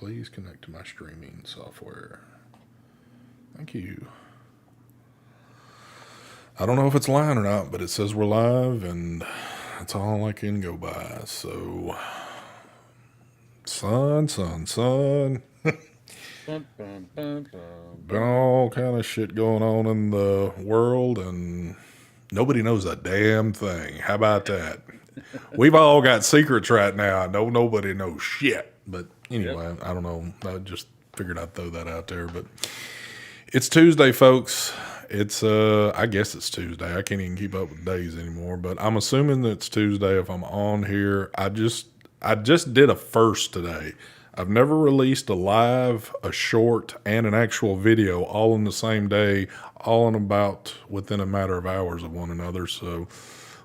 Please connect to my streaming software. Thank you. I don't know if it's live or not, but it says we're live, and that's all I can go by. So, son. Been all kind of shit going on in the world, and nobody knows a damn thing. How about that? We've all got secrets right now. I know nobody knows shit. But anyway, yep. I don't know. I just figured I'd throw that out there. But it's Tuesday, folks. It's I guess it's Tuesday. I can't even keep up with days anymore. But I'm assuming that it's Tuesday if I'm on here. I just did a first today. I've never released a live, a short, and an actual video all in the same day, all in about within a matter of hours of one another. So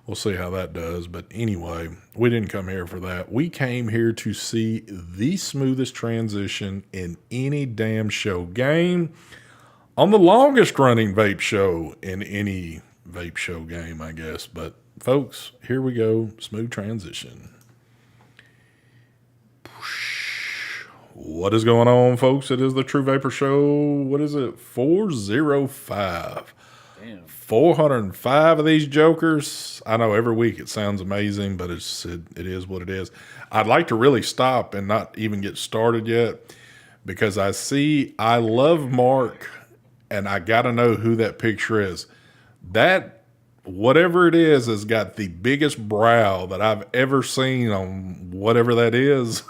we'll see how that does. But anyway, we didn't come here for that. We came here to see the smoothest transition in any damn show game on the longest running vape show in any vape show game, I guess. But folks, here we go. Smooth transition. What is going on, folks? It is the True Vapor Show. What is it? 405. Damn. 405 of these jokers. I know every week it sounds amazing, but it is what it is. I'd like to really stop and not even get started yet because I love Mark, and I got to know who that picture is. That, whatever it is, has got the biggest brow that I've ever seen on whatever that is.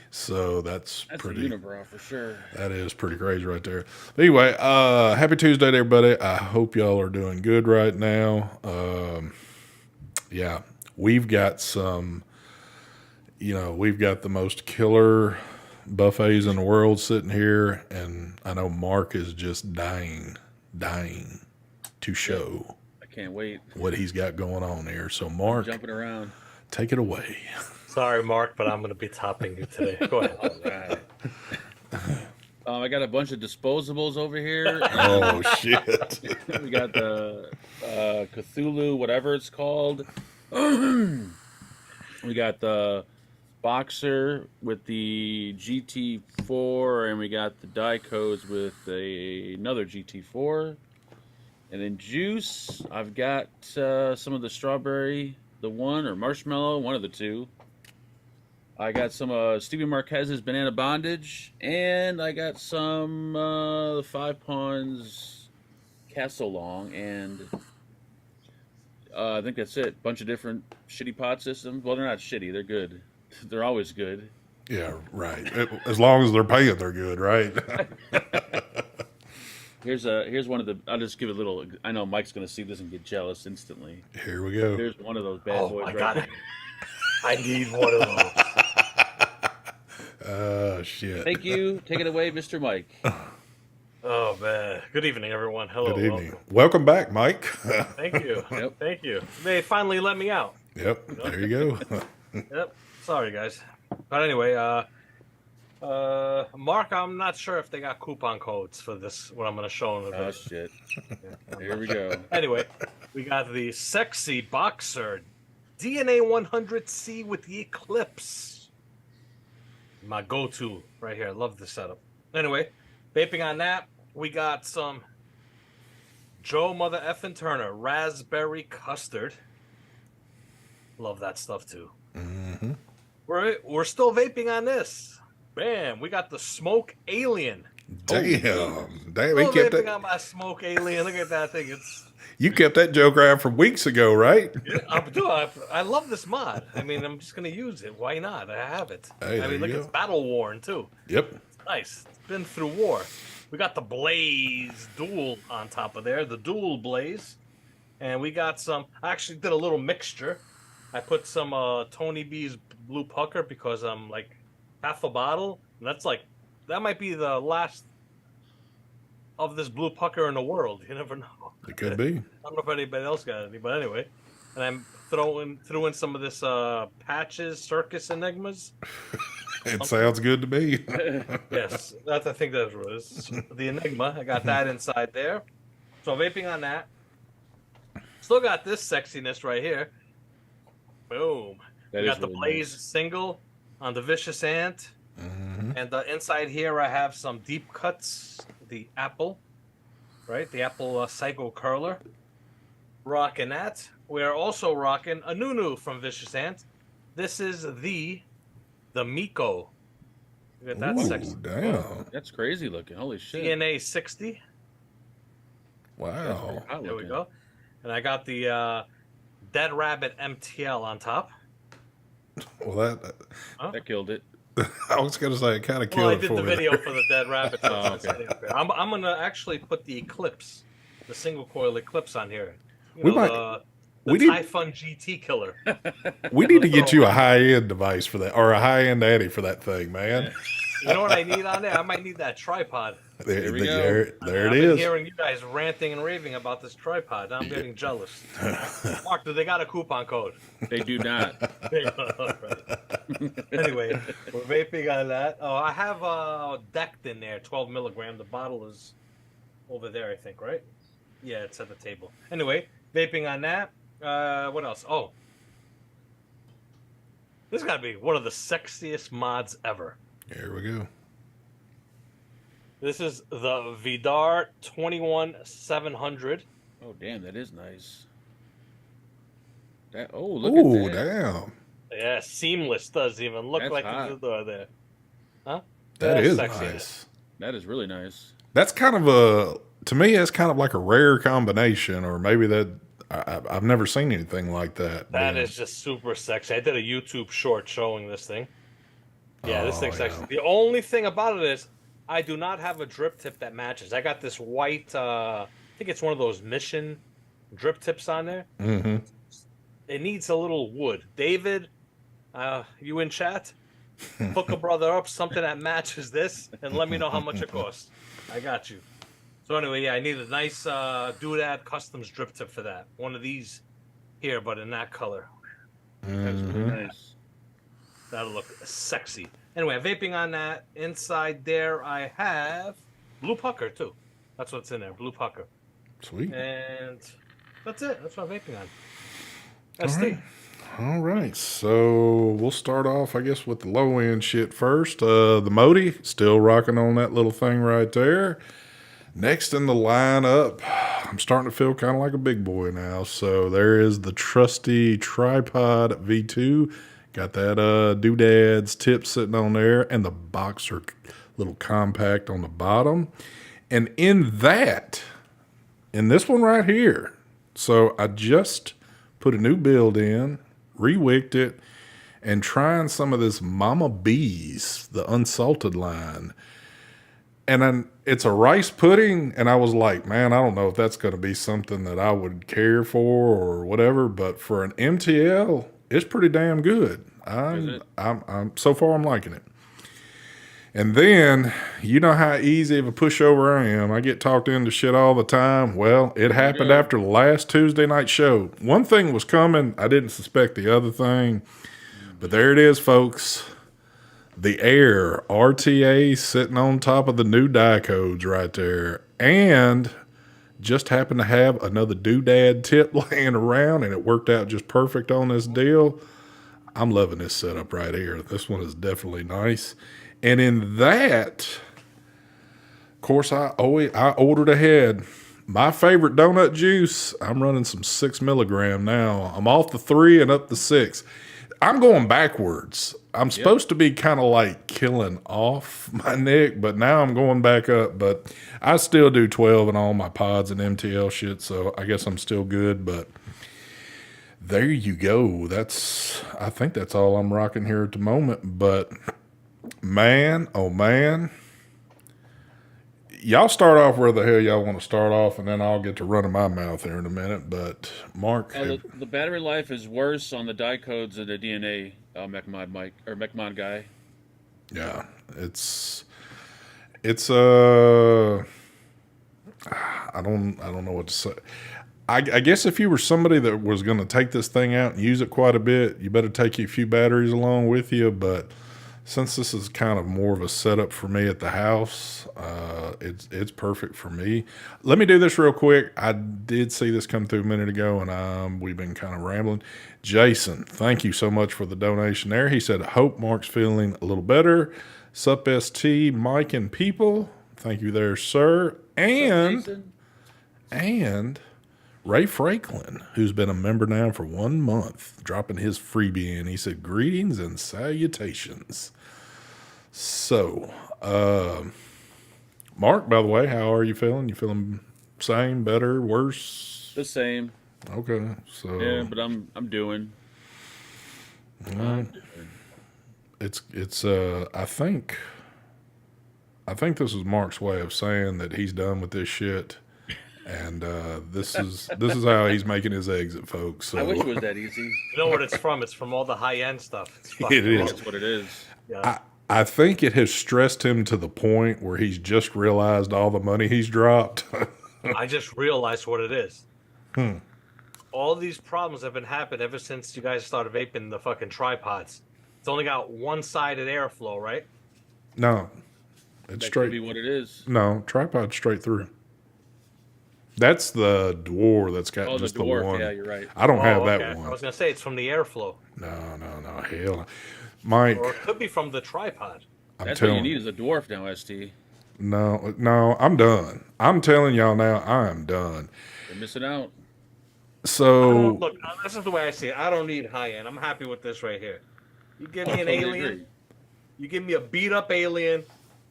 So that's pretty a unibrow for sure. That is pretty crazy right there. But anyway, happy Tuesday to everybody. I hope y'all are doing good right now. Yeah, we've got we've got the most killer buffets in the world sitting here, and I know Mark is just dying to show. I can't wait what he's got going on here. So Mark, jumping around, take it away. Sorry, Mark, but I'm going to be topping you today. Go ahead. All right. I got a bunch of disposables over here. Oh, shit. We got the Cthulhu, whatever it's called. We got the Boxer with the GT4, and we got the die codes with another GT4. And then juice, I've got some of the strawberry, the one, or marshmallow, one of the two. I got some Stevie Marquez's Banana Bondage, and I got some the 5 Pawns Castle Long, and I think that's it. Bunch of different shitty pot systems. Well, they're not shitty. They're good. They're always good. Yeah, right. As long as they're paying, they're good, right? Here's one of the. I'll just give it a little. I know Mike's going to see this and get jealous instantly. Here we go. Here's one of those bad boys. Oh my right God. there. I need one of those. Oh, shit. Thank you. Take it away, Mr. Mike. Oh, man. Good evening, everyone. Hello. Good evening. Welcome back, Mike. Thank you. Yep. Thank you. They finally let me out. Yep. There you go. Yep. Sorry, guys. But anyway, Mark, I'm not sure if they got coupon codes for this, what I'm going to show in a bit. Oh, shit. Here we go. Anyway, we got the Sexy Boxer DNA 100C with the Eclipse. My go-to right here. I love this setup. Anyway, vaping on that, we got some Joe Mother Effin' Turner Raspberry Custard. Love that stuff too. Mm-hmm. We're still vaping on this. Bam! We got the Smoke Alien. Damn! We kept vaping on my Smoke Alien. Look at that thing. You kept that joke around from weeks ago, right? Yeah, I love this mod. I mean, I'm just going to use it. Why not? I have it. Hey, I mean, look, it's battle worn, too. Yep. It's nice. It's been through war. We got the Blaze Dual on top of there, the Dual Blaze. And we got some, I actually did a little mixture. I put some Tony B's Blue Pucker because I'm like half a bottle. And that might be the last of this Blue Pucker in the world. You never know. It could be. I don't know if anybody else got any, but anyway. And I'm threw in some of this Patches Circus Enigmas. It sounds good to me. Yes, I think that's what it is. The Enigma. I got that inside there. So I'm vaping on that. Still got this sexiness right here. Boom. We got the Blaze single on the Vicious Ant. Mm-hmm. And inside here, I have some deep cuts, the Apple, right? The Apple Psycho Curler. Rocking that. We're also rocking a new from Vicious Ant. This is the Miko. Look at that Ooh, sexy. damn. That's crazy looking. Holy shit. DNA 60. Wow. There we go. And I got the Dead Rabbit MTL on top. Well, That killed it. I was going to say, it kind of killed Well, I it did for the me video there. for the Dead Rabbit. So Oh, it's okay. sitting up here. I'm going to actually put the Eclipse, the single coil Eclipse on here. You We know, might- the we need- Typhon GT killer. We need to get you a high-end device for that, or a high-end Addy for that thing, man. You know what I need on there? I might need that tripod. There we go. there I've it been is. hearing you guys ranting and raving about this tripod. I'm getting jealous. Mark, do they got a coupon code? They do not. Anyway, we're vaping on that. Oh, I have decked in there, 12 milligram. The bottle is over there, I think, right? Yeah, it's at the table. Anyway, vaping on that. What else? Oh, this got to be one of the sexiest mods ever. Here we go. This is the Vidar 21700. Oh, damn, that is nice. That. Oh, look Ooh, at that. damn. Yeah, seamless. Doesn't even look That's like hot. the door there. Huh? That That's is sexy. nice. That is really nice. That's kind of to me, that's kind of like a rare combination, or maybe that I've never seen anything like that. That being- is just super sexy. I did a YouTube short showing this thing. Yeah, this Oh, thing's sexy. yeah. The only thing about it is I do not have a drip tip that matches. I got this white, I think it's one of those Mission drip tips on there. Mhm. It needs a little wood. David, you in chat? Hook a brother up, something that matches this, and let me know how much it costs. I got you. So anyway, yeah, I need a nice Doodad Customs drip tip for that. One of these here, but in that color. That's really nice. That'll look sexy. Anyway, vaping on that. Inside there, I have blue pucker too. That's what's in there, blue pucker. Sweet. And that's it. That's what I'm vaping on. All ST. right. All right. So we'll start off, I guess, with the low end shit first. The Modi, still rocking on that little thing right there. Next in the lineup, I'm starting to feel kind of like a big boy now. So there is the trusty Tripod V2. Got that doodad's tip sitting on there, and the Boxer little compact on the bottom. And in this one right here, so I just put a new build in, re-wicked it, and trying some of this Mama B's, the unsalted line. And then it's a rice pudding, and I was like, man, I don't know if that's going to be something that I would care for or whatever, but for an MTL, it's pretty damn good. I'm so far I'm liking it. And then, you know how easy of a pushover I am. I get talked into shit all the time. Well, it happened after the last Tuesday night show. One thing was coming. I didn't suspect the other thing. But there it is, folks. The Air RTA sitting on top of the new die codes right there. And just happened to have another doodad tip laying around, and it worked out just perfect on this deal. I'm loving this setup right here. This one is definitely nice. And in that, of course, I ordered ahead. My favorite donut juice, I'm running some 6 milligram now. I'm off the 3 and up to 6. I'm going backwards. I'm supposed to be kind of like killing off my neck, but now I'm going back up. But I still do 12 in all my pods and MTL shit, so I guess I'm still good. But there you go. I think that's all I'm rocking here at the moment. But man, oh man. Y'all start off where the hell y'all want to start off, and then I'll get to running my mouth here in a minute. But Mark, The battery life is worse on the die codes than the DNA MechMod guy. yeah, I don't know what to say. I guess if you were somebody that was going to take this thing out and use it quite a bit, you better take a few batteries along with you. But since this is kind of more of a setup for me at the house, it's perfect for me. Let me do this real quick. I did see this come through a minute ago, and we've been kind of rambling. Jason, thank you so much for the donation there. He said, hope Mark's feeling a little better. Sup ST, Mike and people. Thank you there, sir. Jason? And Ray Franklin, who's been a member now for 1 month, dropping his freebie in. He said, greetings and salutations. So, Mark, by the way, how are you feeling? You feeling same, better, worse? The same. Okay, so Yeah, but I'm doing. it's I think this is Mark's way of saying that he's done with this shit. And this is how he's making his exit, folks. So. I wish it was that easy. You know what it's from? It's from all the high-end stuff. It's It is. That's what it is. Yeah. I think it has stressed him to the point where he's just realized all the money he's dropped. I just realized what it is. All these problems have been happening ever since you guys started vaping the fucking tripods. It's only got one-sided airflow, right? No, it's That straight. could be what it is. No, tripod straight through. That's the door that's got Oh, just the the dwarf. one. Yeah, you're right. I don't have okay. that I one. was gonna say it's from the airflow, No, hell. Mike, or it could be from the tripod. I'm That's what you telling need is a dwarf now, ST. No, I'm done. I'm telling y'all now, I am done. You're missing out. So, Look, this is the way I see it. I don't need high end. I'm happy with this right here. You give me an Totally alien, agree. you give me a beat up alien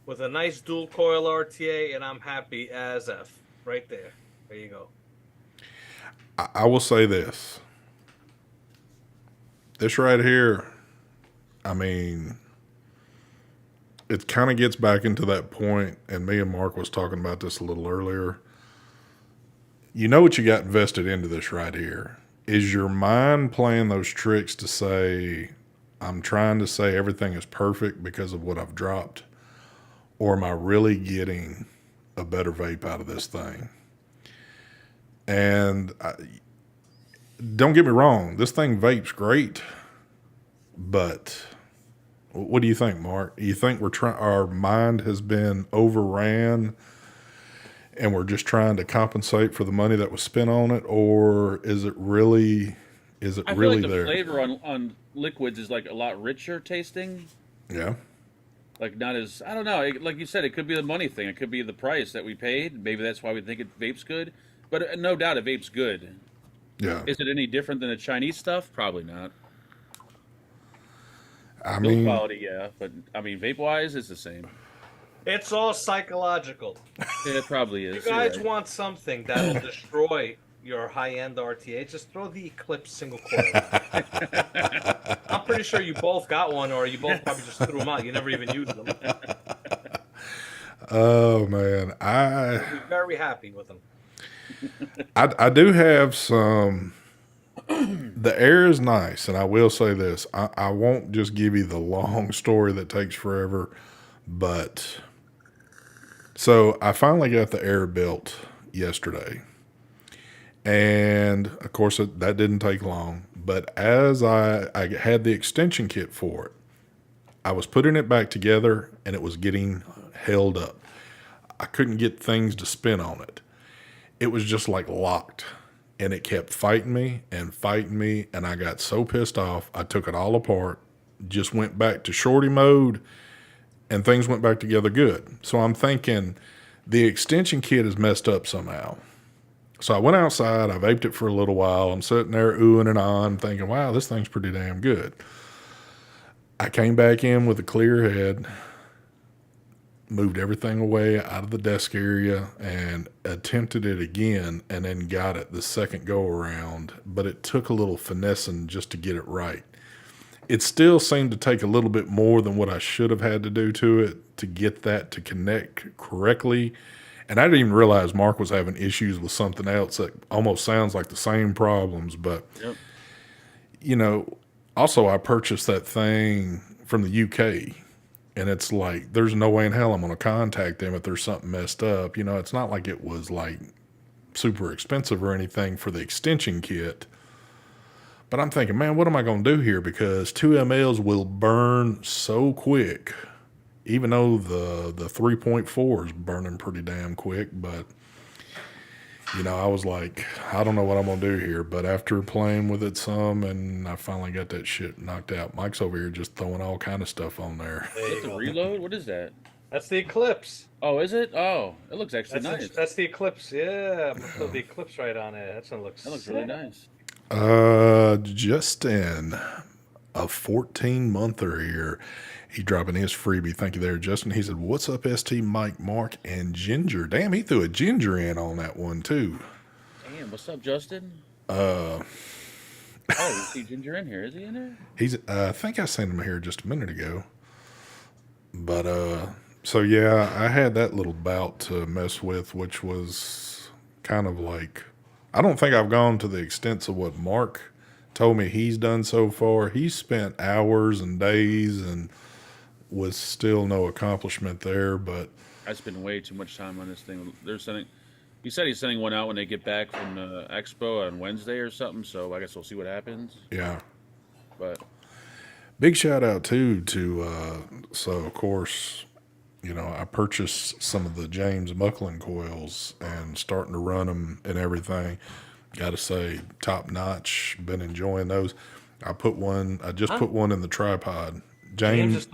with a nice dual coil RTA, and I'm happy as F. Right there. There you go. I will say this. This right here, I mean, it kind of gets back into that point, and me and Mark was talking about this a little earlier. You know what you got invested into this right here. Is your mind playing those tricks to say, I'm trying to say everything is perfect because of what I've dropped? Or am I really getting a better vape out of this thing? And don't get me wrong, this thing vapes great, but what do you think, Mark? You think our mind has been overran and we're just trying to compensate for the money that was spent on it, or is it really I feel really like the there? flavor on liquids is like a lot richer tasting. Yeah. Like not as, I don't know. Like you said, it could be the money thing. It could be the price that we paid. Maybe that's why we think it vape's good. But no doubt, it vape's good. Yeah. Is it any different than the Chinese stuff? Probably not. I Build mean, quality, yeah. But I mean, vape wise, it's the same. It's all psychological. Yeah, it probably is. You guys You're right. want something that'll destroy your high-end RTA, just throw the Eclipse single coil. I'm pretty sure you both got one, or you both probably just threw them out. You never even used them. oh man, You're very happy with them. I do have some. The air is nice, and I will say this. I won't just give you the long story that takes forever, but so I finally got the air built yesterday. And of course, that didn't take long. But as I had the extension kit for it, I was putting it back together and it was getting held up. I couldn't get things to spin on it. It was just like locked. And it kept fighting me. And I got so pissed off, I took it all apart, just went back to shorty mode, and things went back together good. So I'm thinking the extension kit is messed up somehow. So I went outside, I vaped it for a little while. I'm sitting there oohing and on, thinking, wow, this thing's pretty damn good. I came back in with a clear head, moved everything away out of the desk area, and attempted it again, and then got it the second go around. But it took a little finessing just to get it right. It still seemed to take a little bit more than what I should have had to do to it to get that to connect correctly. And I didn't even realize Mark was having issues with something else that almost sounds like the same problems. But, Yep. you know, also I purchased that thing from the UK. And it's like, there's no way in hell I'm going to contact them if there's something messed up. You know, it's not like it was like super expensive or anything for the extension kit. But I'm thinking, man, what am I going to do here? Because 2 mLs will burn so quick, even though the 3.4 is burning pretty damn quick. But you know, I was like, I don't know what I'm gonna do here. But after playing with it some, and I finally got that shit knocked out. Mike's over here just throwing all kind of stuff on there. There Is that you the go. reload? What is that? That's the Eclipse. Oh, is it? Oh, it looks actually nice. That's the Eclipse. Yeah, I'm gonna put the Eclipse right on it. That's gonna look That looks sick. really nice. Justin, a 14-monther here. He dropping his freebie. Thank you there, Justin. He said, "What's up, ST, Mike, Mark, and Ginger?" Damn, he threw a Ginger in on that one too. Damn, what's up, Justin? Oh, you see Ginger in here? Is he in there? He's. I think I sent him here just a minute ago. But so yeah, I had that little bout to mess with, which was kind of like, I don't think I've gone to the extents of what Mark told me he's done so far. He spent hours and days and with still no accomplishment there. But I spend way too much time on this thing. They're sending. He said he's sending one out when they get back from the Expo on Wednesday or something. So I guess we'll see what happens. yeah, But big shout out too to so of course, you know, I purchased some of the James Mucklin coils and starting to run them and everything. Got to say, top notch. Been enjoying those. I just put one in the tripod. James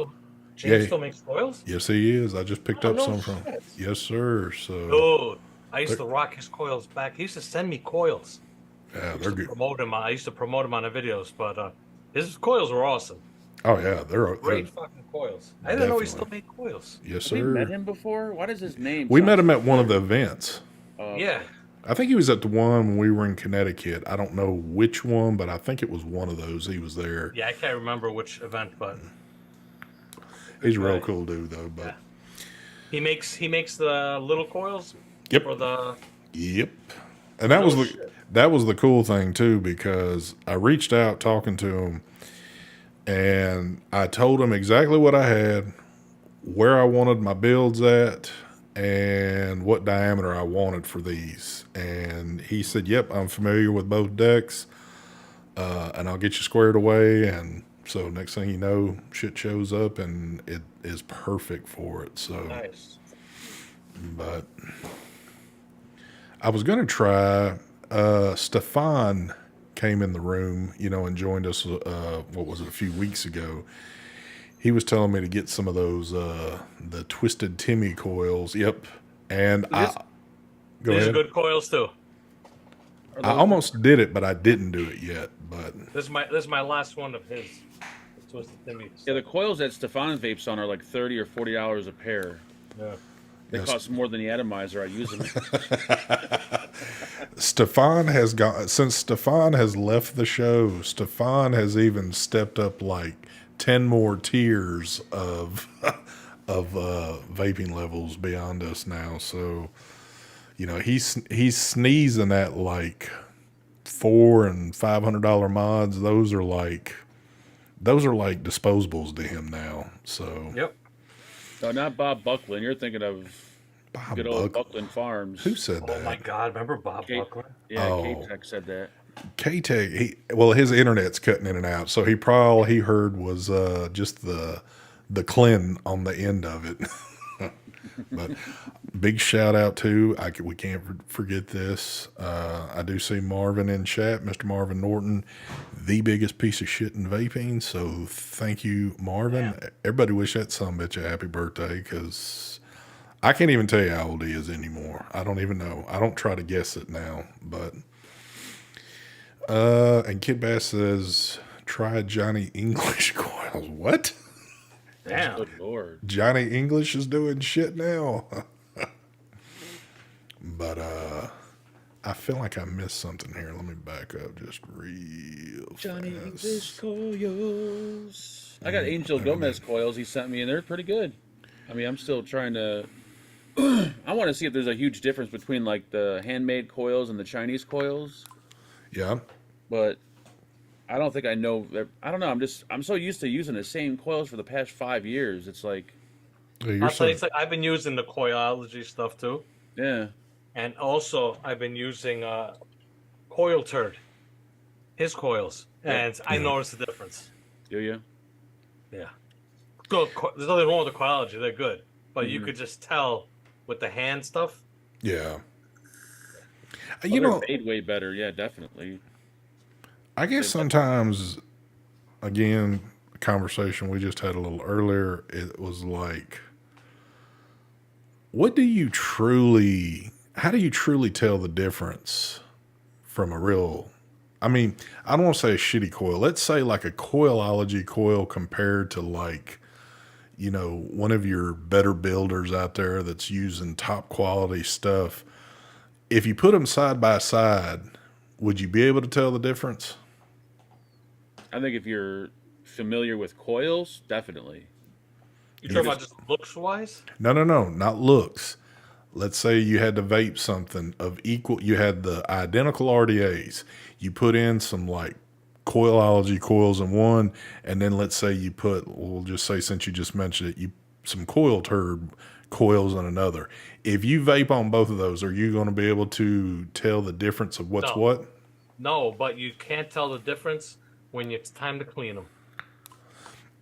Yeah. still makes coils. Yes, he is. I just picked Oh, up no some from. shit. Yes, sir. So Dude, I used to rock his coils back. He used to send me coils. yeah, they're good. I used to promote him on the videos, but his coils were awesome. Oh yeah, they're Great fucking coils. I didn't know he still Definitely. made coils. yes, have we met sir. him before? Why does his name? We sound met him so at one of the familiar? events. Yeah. I think he was at the one when we were in Connecticut. I don't know which one, but I think it was one of those. He was there. Yeah, I can't remember which event, but He's a real Right. cool dude though. But Yeah. he makes the little coils Yep. for the Yep. And that No was shit. the cool thing too, because I reached out talking to him and I told him exactly what I had, where I wanted my builds at, and what diameter I wanted for these. And he said, "Yep, I'm familiar with both decks, and I'll get you squared away." And so next thing you know, shit shows up and it is perfect for it. So, nice. but I was going to try. Stefan came in the room, you know, and joined us. What was it, a few weeks ago? He was telling me to get some of those the Twisted Timmy coils. Yep, and These- go These are ahead. good coils too. Are I those- almost did it, but I didn't do it yet. But This is my last one of his. Twisted Timmy. Yeah, the coils that Stefan vapes on are like $30 or $40 a pair. Yeah. They Yes. cost more than the atomizer I use them. Stefan has got since Stefan has left the show. Stefan has even stepped up like 10 more tiers of vaping levels beyond us now. So, you know, he's sneezing at like $400 and $500 mods. Those are like disposables to him now. So Yep. No, not Bob Buckland. You're thinking of Bob good old Buck, Buckland Farms. who said Oh my that? God! Remember Bob Kate- Buckland? Yeah, Oh. K-Tech said that. K-Tech, well, his internet's cutting in and out, so all he heard was just the Clin on the end of it. But big shout out to we can't forget this. I do see Marvin in chat, Mr. Marvin Norton, the biggest piece of shit in vaping. So thank you, Marvin. Yeah. Everybody wish that son of a bitch a happy birthday, because I can't even tell you how old he is anymore. I don't even know. I don't try to guess it now, but. And Kid Bass says, try Johnny English coils. What? Damn. Good lord. Johnny English is doing shit now. But I feel like I missed something here. Let me back up just real Johnny fast. English coils. I got Angel Gomez coils he sent me, and they're pretty good. I mean, I'm still trying to. I want to see if there's a huge difference between like the handmade coils and the Chinese coils, Yeah. but I don't think I know. I don't know. I'm so used to using the same coils for the past 5 years. It's like, You're I'll tell you, saying, I've been using the coilology stuff too, yeah. and also I've been using Coil Turd, his coils, and I noticed the difference. Do you? Yeah. Good. There's nothing wrong with the coilology; they're good, but you could just tell with the hand stuff. yeah. You they're know, made way better. Yeah, definitely. I guess sometimes, again, a conversation we just had a little earlier, it was like, how do you truly tell the difference from a real, I mean, I don't want to say a shitty coil. Let's say like a coilology coil compared to like, one of your better builders out there that's using top quality stuff. If you put them side by side, would you be able to tell the difference? I think if you're familiar with coils, definitely. You You talking just about just looks wise? No, no, no, not looks. Let's say you had to vape something of equal, you had the identical RDAs. You put in some like coilology coils in one, and then let's say you put, we'll just say since you just mentioned it, you some coil turd coils in another. If you vape on both of those, are you going to be able to tell the difference of what's No. what? No, but you can't tell the difference when it's time to clean them.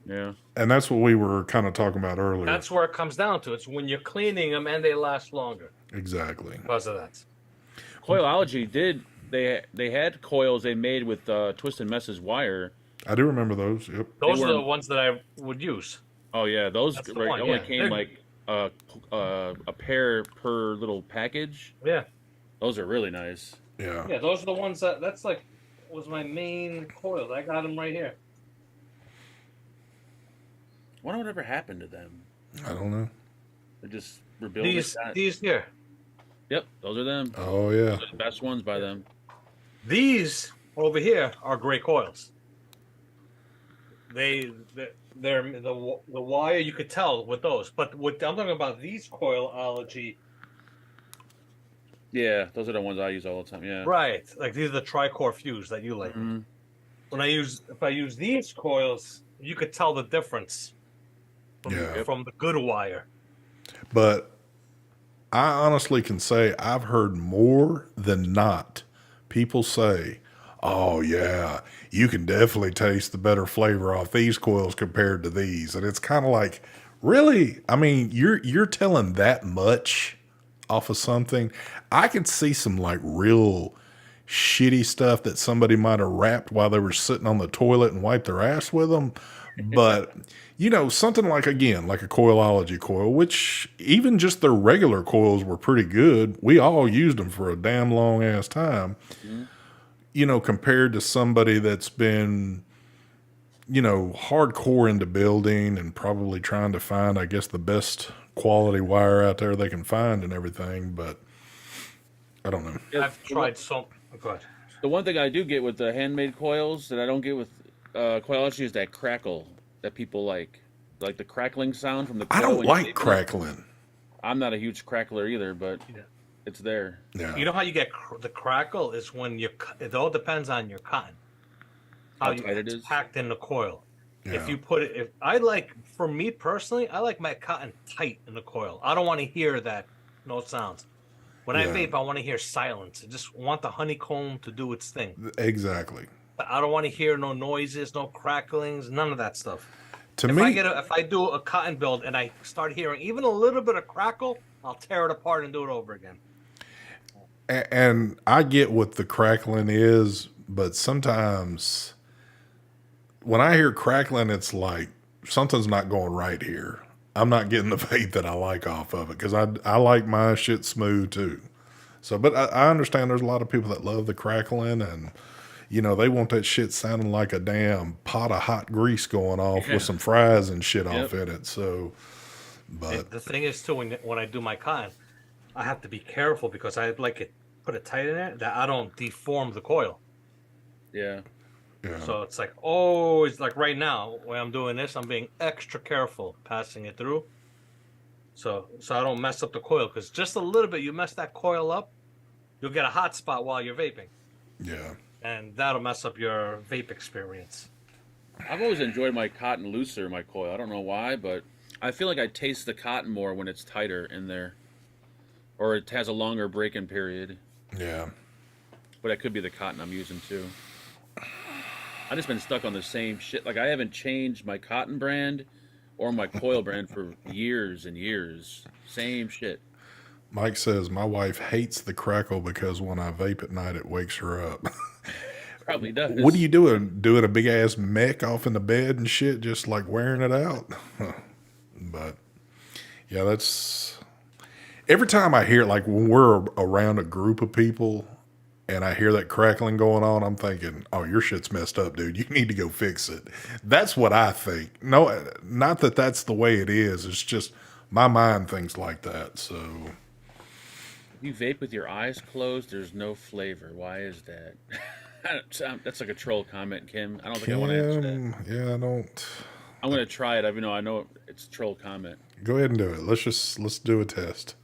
yeah. And that's what we were kind of talking about earlier. That's where it comes down to. It's when you're cleaning them and they last longer Exactly. because of that. Coilology did they had coils they made with Twist and Messes wire. I do remember those. Yep. Those are the weren't- ones that I would use. Oh yeah, those That's the right, one, only yeah. came They're- like a pair per little package. Yeah. Those are really nice. Yeah. Yeah, those are the ones that's like was my main coils. I got them right here. I wonder whatever happened to them. I don't know. They just rebuilt These here. Yep, those are them. Oh yeah. Those are the best ones by them. These over here are gray coils. They're the wire you could tell with those, but what I'm talking about these coilology, Yeah, those are the ones I use all the time. Yeah. right? Like these are the tricore fuse that you like. Mhm. If I use these coils, you could tell the difference Yeah. from the good wire. But I honestly can say I've heard more than not people say, "Oh yeah, you can definitely taste the better flavor off these coils compared to these." And it's kind of like, really? I mean, you're telling that much off of something? I can see some like real shitty stuff that somebody might have wrapped while they were sitting on the toilet and wiped their ass with them. But, something like, again, like a coilology coil, which even just their regular coils were pretty good. We all used them for a damn long ass time. Compared to somebody that's been, hardcore into building and probably trying to find, I guess, the best quality wire out there they can find and everything. But I don't know. Yeah, I've tried some. Go ahead. The one thing I do get with the handmade coils that I don't get with coilology is that crackle that people like the crackling sound from the coil. I don't when you like vape it. crackling. I'm not a huge crackler either, but Yeah. it's there. Yeah. You know how you get the crackle is when it all depends on your cotton. How tight it it's is? packed in the coil. Yeah. If you put it, for me personally, I like my cotton tight in the coil. I don't want to hear that no sounds. When I Yeah. vape, I want to hear silence. I just want the honeycomb to do its thing. Exactly. I don't want to hear no noises, no cracklings, none of that stuff. To If me, if I do a cotton build and I start hearing even a little bit of crackle, I'll tear it apart and do it over again. and I get what the crackling is, but sometimes when I hear crackling, it's like something's not going right here. I'm not getting the vape that I like off of it because I like my shit smooth too. So, but I understand there's a lot of people that love the crackling and, they want that shit sounding like a damn pot of hot grease going off Yeah. with some fries and shit Yep. off in it. So, but The thing is too, when I do my cotton, I have to be careful because I like it put it tight in there that I don't deform the coil. Yeah. yeah, So it's like always like right now when I'm doing this, I'm being extra careful passing it through. So I don't mess up the coil because just a little bit you mess that coil up, you'll get a hot spot while you're vaping, yeah, and that'll mess up your vape experience. I've always enjoyed my cotton looser, my coil. I don't know why, but I feel like I taste the cotton more when it's tighter in there. Or it has a longer break-in period. yeah. But it could be the cotton I'm using too. I just been stuck on the same shit. Like I haven't changed my cotton brand or my coil brand for years and years. Same shit. Mike says, my wife hates the crackle because when I vape at night, it wakes her up. Probably does. What are you doing? Doing a big ass mech off in the bed and shit, just like wearing it out? But yeah, that's every time I hear, like when we're around a group of people and I hear that crackling going on, I'm thinking, oh, your shit's messed up, dude. You need to go fix it. That's what I think. No, not that that's the way it is. It's just my mind thinks like that. So If you vape with your eyes closed, there's no flavor. Why is that? That's like a troll comment, Kim. I don't think I want to answer that. yeah, I don't. I'm gonna try it. Even though I know it's a troll comment. Go ahead and do it. Let's do a test.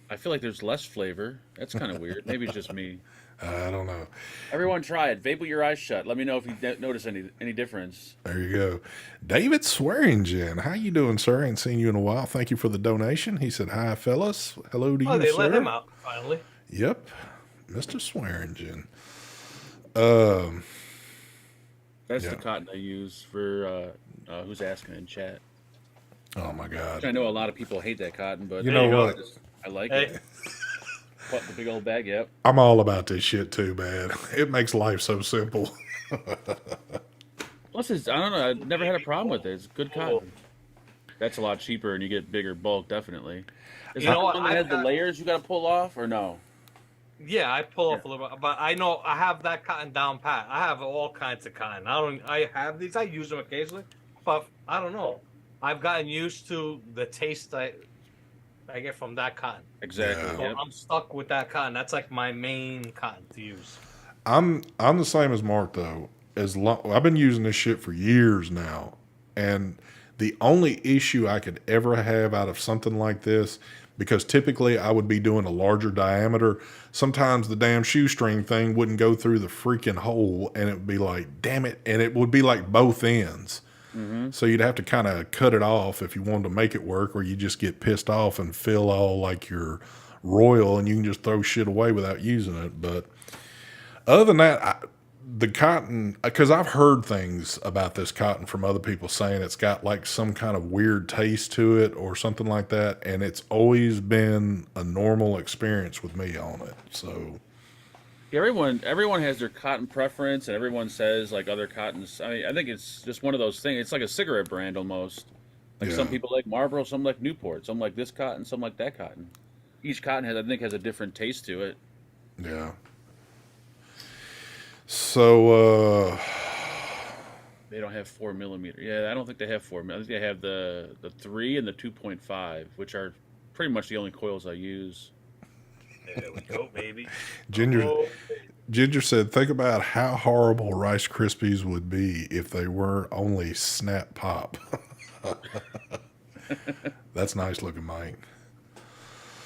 I feel like there's less flavor. That's kind of weird. Maybe it's just me. I don't know. Everyone try it. Vape with your eyes shut. Let me know if you notice any difference. There you go. David Swearingen. How you doing, sir? Ain't seen you in a while. Thank you for the donation. He said, hi, fellas. Hello to you, they sir. let him out finally. Yep. Mr. Swearingen. That's the cotton I use for who's asking in chat. Oh, my God. I know a lot of people hate that cotton, but You know what? I like it. What, the big old bag? Yep. I'm all about this shit too, man. It makes life so simple. Plus, I don't know. I've never had a problem with it. It's good cotton. That's a lot cheaper, and you get bigger bulk, definitely. Is that the one that has the layers you got to pull off, or no? Yeah, I pull off a little bit, but I know I have that cotton down pat. I have all kinds of cotton. I have these. I use them occasionally, but I don't know. I've gotten used to the taste I get from that cotton. Exactly. Yeah. So Yep. I'm stuck with that cotton. That's like my main cotton to use. I'm the same as Mark though. I've been using this shit for years now, and the only issue I could ever have out of something like this, because typically I would be doing a larger diameter, sometimes the damn shoestring thing wouldn't go through the freaking hole, and it would be like, damn it, and it would be like both ends. So you'd have to kind of cut it off if you wanted to make it work, or you just get pissed off and feel all like you're royal and you can just throw shit away without using it. But other than that, the cotton, because I've heard things about this cotton from other people saying it's got like some kind of weird taste to it or something like that, and it's always been a normal experience with me on it. So Yeah, everyone has their cotton preference, and everyone says like other cottons. I mean, I think it's just one of those things. It's like a cigarette brand almost. Like some people like Marlboro, some like Newport, some like this cotton, some like that cotton. Each cotton has a different taste to it. yeah. So They don't have 4 millimeter. Yeah, I don't think they have 4 millimeter. I think they have the 3 and the 2.5, which are pretty much the only coils I use. There we go, baby. Ginger said, think about how horrible Rice Krispies would be if they were only Snap Pop. That's nice looking, Mike.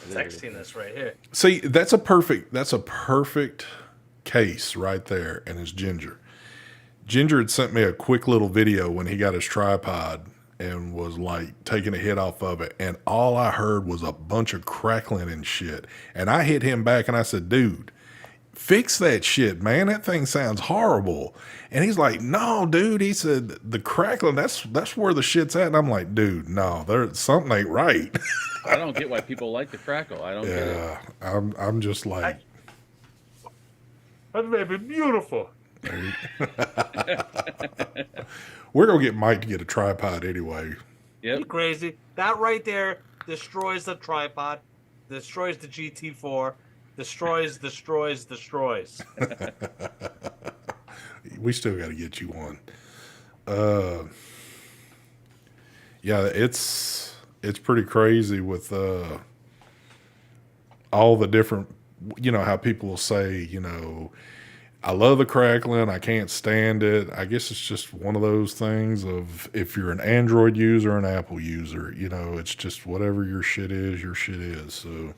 Sexiness right here. See, that's a perfect case right there, and it's Ginger. Ginger had sent me a quick little video when he got his tripod and was like taking a hit off of it, and all I heard was a bunch of crackling and shit. And I hit him back and I said, dude, fix that shit, man. That thing sounds horrible. And he's like, no, dude. He said, the crackling, that's where the shit's at. And I'm like, dude, no, there's something ain't right. I don't get why people like the crackle. I don't get it. Yeah, I'm just like, That may be beautiful. we're gonna get Mike to get a tripod anyway. Yep. You crazy? That right there destroys the tripod, destroys the GT4, destroys. We still got to get you one. Yeah, it's pretty crazy with all the different, how people will say, I love the crackling, I can't stand it. I guess it's just one of those things of if you're an Android user or an Apple user, it's just whatever your shit is, your shit is. So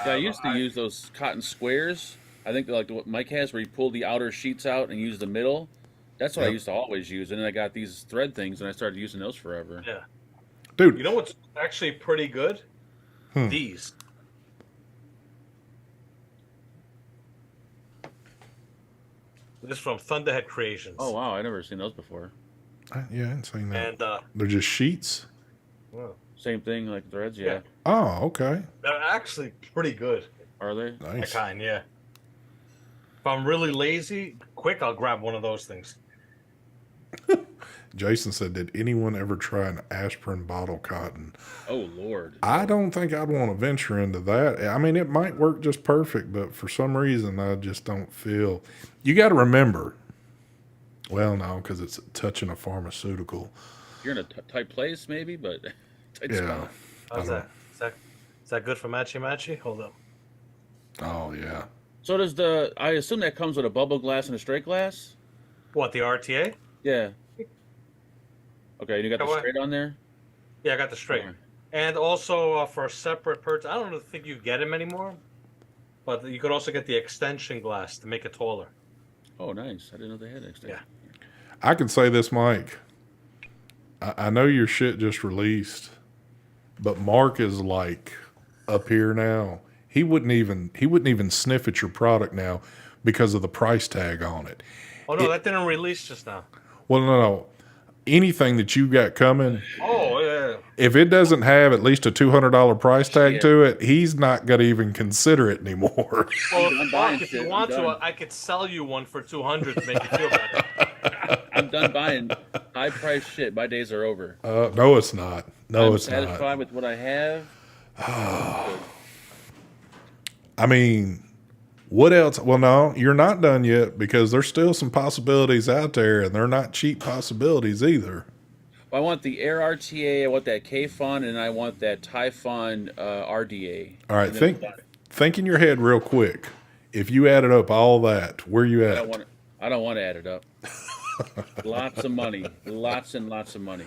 Yeah, I used to use those cotton squares. I think like what Mike has, where you pull the outer sheets out and use the middle. That's what I used to always use. And then I got these thread things, and I started using those forever. Yeah. dude, You know what's actually pretty good? These. This is from Thunderhead Creations. Oh wow, I never seen those before. Yeah, I ain't seen that. And They're just sheets? well, Same thing like threads, yeah. Oh, okay. they're actually pretty good. Are they? That Nice. kind, yeah. If I'm really lazy, quick, I'll grab one of those things. Jason said, did anyone ever try an aspirin bottle cotton? Oh Lord. I don't think I'd want to venture into that. I mean, it might work just perfect, but for some reason, I just don't feel. You got to remember. Well, no, because it's touching a pharmaceutical. You're in a tight place, maybe, but tight Yeah. spot. How's that? Is that good for matchy matchy? Hold up. Oh, yeah. So does the? I assume that comes with a bubble glass and a straight glass. What, the RTA? Yeah. Okay, you got the Go straight on there. Yeah, I got the straight. Okay. And also for a separate purchase, I don't think you get them anymore, but you could also get the extension glass to make it taller. Oh, nice. I didn't know they had extension. Yeah. I can say this, Mike. I know your shit just released, but Mark is like up here now. He wouldn't even sniff at your product now because of the price tag on it. Oh no, that didn't release just now. Well, no. Anything that you got coming, Oh yeah. if it doesn't have at least a $200 price tag Yeah. to it, he's not going to even consider it anymore. Well, I'm buying Mark, if shit. you want I'm to, done. I could sell you one for 200 to make you feel better. I'm done buying high price shit. My days are over. No, it's not. No, I'm it's satisfied not. with what I have. I mean, what else? Well, no, you're not done yet because there's still some possibilities out there, and they're not cheap possibilities either. I want the Air RTA, I want that K-Fun, and I want that Typhon RDA. All right, And then think in your head real quick. If you added up all that, where you I at? don't want to add it up. Lots of money. Lots and lots of money.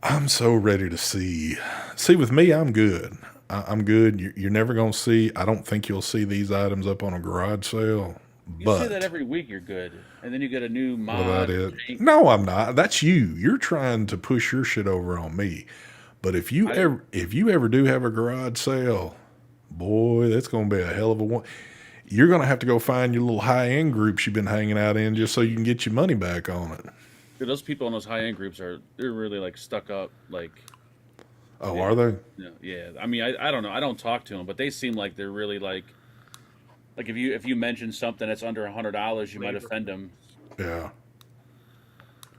I'm so ready to see. See, with me, I'm good. I'm good. You're never going to see, I don't think you'll see these items up on a garage sale. You But say that every week you're good. And then you get a new mod. well, that is. tank. No, I'm not. That's you. You're trying to push your shit over on me. But if you ever do have a garage sale, boy, that's going to be a hell of a one. You're going to have to go find your little high-end groups you've been hanging out in just so you can get your money back on it. Dude, those people in those high-end groups they're really like stuck up. Like, Oh, yeah. are they? Yeah. I mean, I don't know. I don't talk to them, but they seem like they're really like if you mention something that's under $100, you might offend them. Yeah.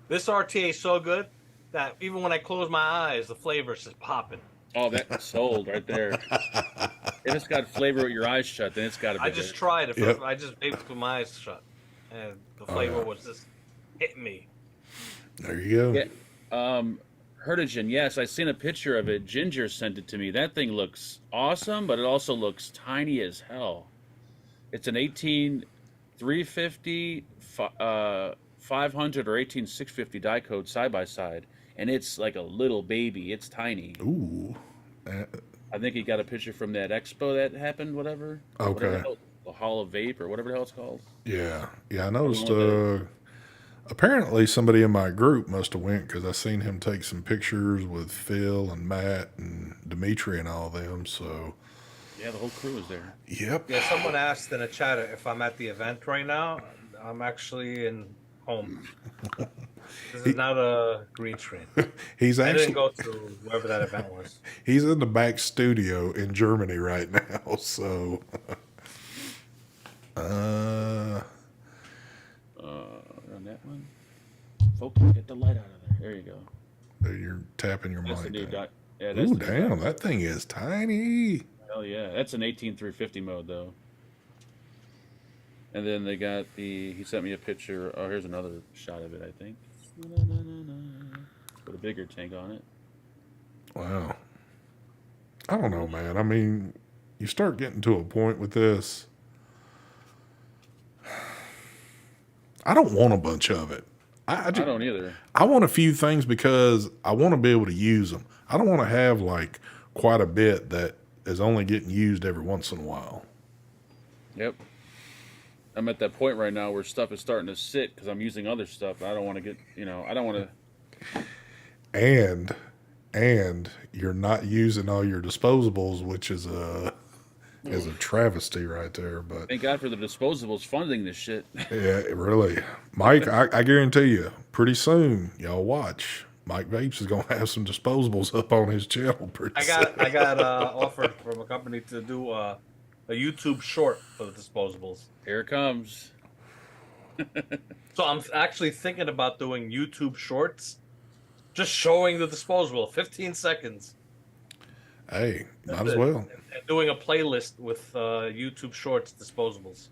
This RTA is so good that even when I close my eyes, the flavor is just popping. Oh, that's sold right there. If it's got flavor with your eyes shut, then it's got to be. I just there. tried it. Yep. I just vaped with my eyes shut, and the flavor was just hitting me. There you go. Yeah. Hertigen, yes, I seen a picture of it. Ginger sent it to me. That thing looks awesome, but it also looks tiny as hell. It's an 18350, 500 or 18650 die code side by side, and it's like a little baby. It's tiny. Ooh. I think he got a picture from that expo that happened. Whatever. Okay. Whatever the hell, the Hall of Vape or whatever the hell it's called. Yeah. I noticed. What Apparently, somebody in my group must have went because I seen him take some pictures with Phil and Matt and Dimitri and all them. So, Yeah, the whole crew is there. yep. Yeah, someone asked in a chat if I'm at the event right now. I'm actually in home. This is not a green screen. He's I didn't actually go to wherever that event was. he's in the back studio in Germany right now. So, On that one. Focus, get the light out of there. There you go. you're tapping your That's the new mic. dot. Yeah, that's Ooh, the new damn! dot. That thing is tiny. Hell yeah, that's an 18350 mode though. And then they got he sent me a picture. Oh, here's another shot of it. I think. With a bigger tank on it. Wow. I don't know, man. I mean, you start getting to a point with this. I don't want a bunch of it. I just, I don't either. I want a few things because I want to be able to use them. I don't want to have like quite a bit that is only getting used every once in a while. Yep. I'm at that point right now where stuff is starting to sit because I'm using other stuff. I don't want to get, I don't want to. And you're not using all your disposables, which is is a travesty right there. But Thank God for the Disposables funding this shit. yeah, really, Mike, I guarantee you, pretty soon, y'all watch. Mike Vapes is gonna have some disposables up on his channel pretty soon. I got offered from a company to do a YouTube short for the disposables. Here it comes. So I'm actually thinking about doing YouTube shorts, just showing the disposable, 15 seconds. Hey, might as well. And doing a playlist with YouTube shorts disposables.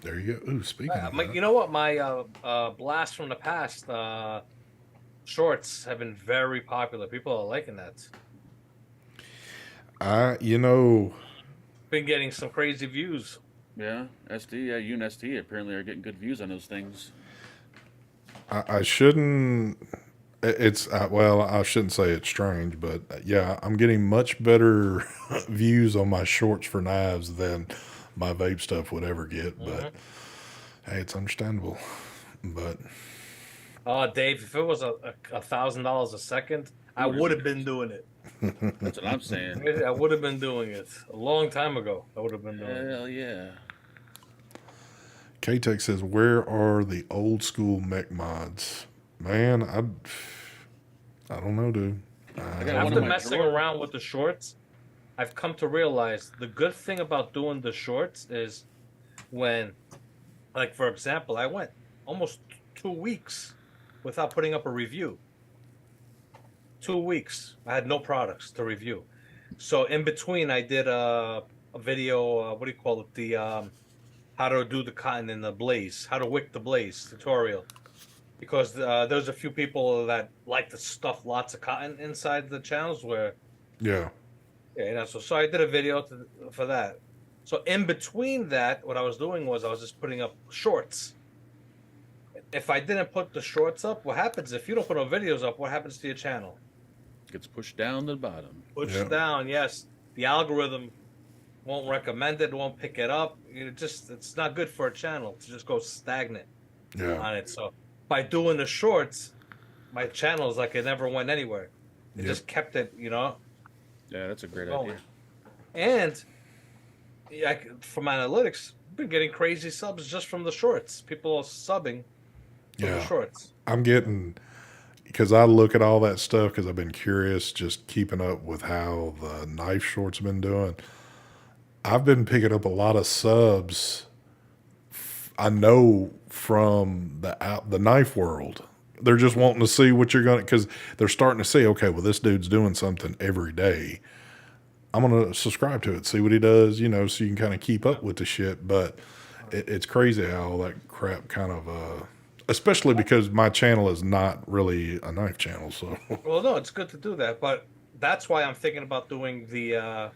There you go. Ooh, speaking of that, You know what? My blast from the past shorts have been very popular. People are liking that. you know, Been getting some crazy views. Yeah, SD, yeah, you and SD apparently are getting good views on those things. I shouldn't. It's well, I shouldn't say it's strange, but yeah, I'm getting much better views on my shorts for knives than my vape stuff would ever get. But hey, it's understandable. But Dave, if it was $1,000 a second, I would have been doing it. That's what I'm saying. I would have been doing it a long time ago. I would have been doing it. Hell yeah. K-Tech says, "Where are the old school mech mods?" Man, I don't know, dude. got one After in my messing drawer. around with the shorts, I've come to realize the good thing about doing the shorts is when, like, for example, I went almost 2 weeks without putting up a review. 2 weeks. I had no products to review. So in between, I did a video, what do you call it? The how to do the cotton in the blaze, how to wick the blaze tutorial. Because there's a few people that like to stuff lots of cotton inside the channels where, Yeah, yeah, you know, so I did a video for that. So in between that, what I was doing was I was just putting up shorts. If I didn't put the shorts up, what happens if you don't put no videos up? What happens to your channel? Gets pushed down to the bottom. Pushed Yeah. down, yes. The algorithm won't recommend it, won't pick it up. It's not good for a channel to just go stagnant yeah, on it. So by doing the shorts, my channel is like it never went anywhere. It Yep. just kept it, you know. Yeah, that's a great going. idea. And yeah, from analytics, I've been getting crazy subs just from the shorts. People are subbing from the yeah. shorts. I'm getting, because I look at all that stuff because I've been curious, just keeping up with how the knife shorts have been doing. I've been picking up a lot of subs. I know from the knife world, they're just wanting to see what you're gonna, because they're starting to see, okay, well, this dude's doing something every day. I'm gonna subscribe to it, see what he does, you know, so you can kind of keep up with the shit. But it's crazy how all that crap kind of, especially because my channel is not really a knife channel, so Well, no, it's good to do that, but that's why I'm thinking about doing the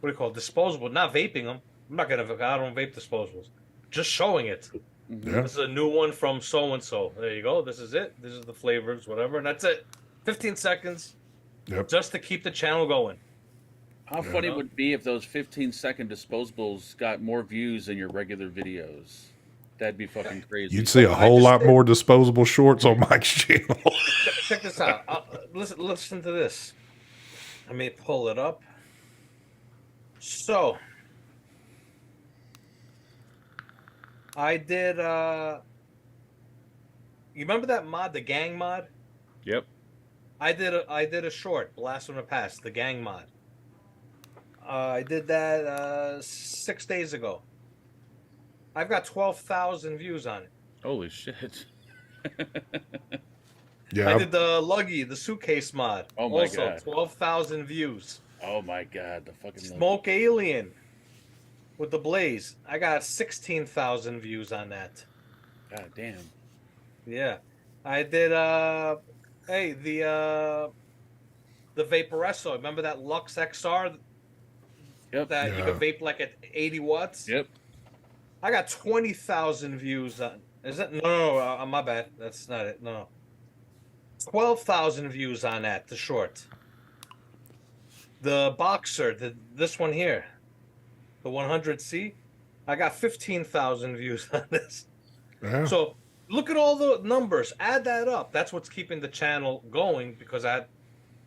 what do you call it, disposable, not vaping them. I'm not gonna. I don't vape disposables. Just showing it. yeah, This is a new one from so and so. There you go. This is it. This is the flavors, whatever, and that's it. 15 seconds, yep, just to keep the channel going. How funny would it be if those 15-second disposables got more views than your regular videos? That'd be fucking crazy. you'd see a whole lot more disposable shorts on Mike's channel. Check this out. Listen to this. Let me pull it up. So, I did. You remember that mod, the gang mod? Yep. I did a short, Blast from the Past, the gang mod. I did that 6 days ago. I've got 12,000 views on it. Holy shit. Yeah, I did the Luggy, the suitcase mod. Oh my also, God. 12,000 views. Oh my god, the fucking Smoke Alien with the Blaze. I got 16,000 views on that. God damn. Yeah. I did hey, the Vaporesso. Remember that Lux XR Yep. that you Yeah. could vape like at 80 watts? Yep. I got 20,000 views on. Is that no, my bad. That's not it. No. 12,000 views on that, the short. The Boxer, this one here, the 100C, I got 15,000 views on this. yeah. So look at all the numbers. Add that up. That's what's keeping the channel going because I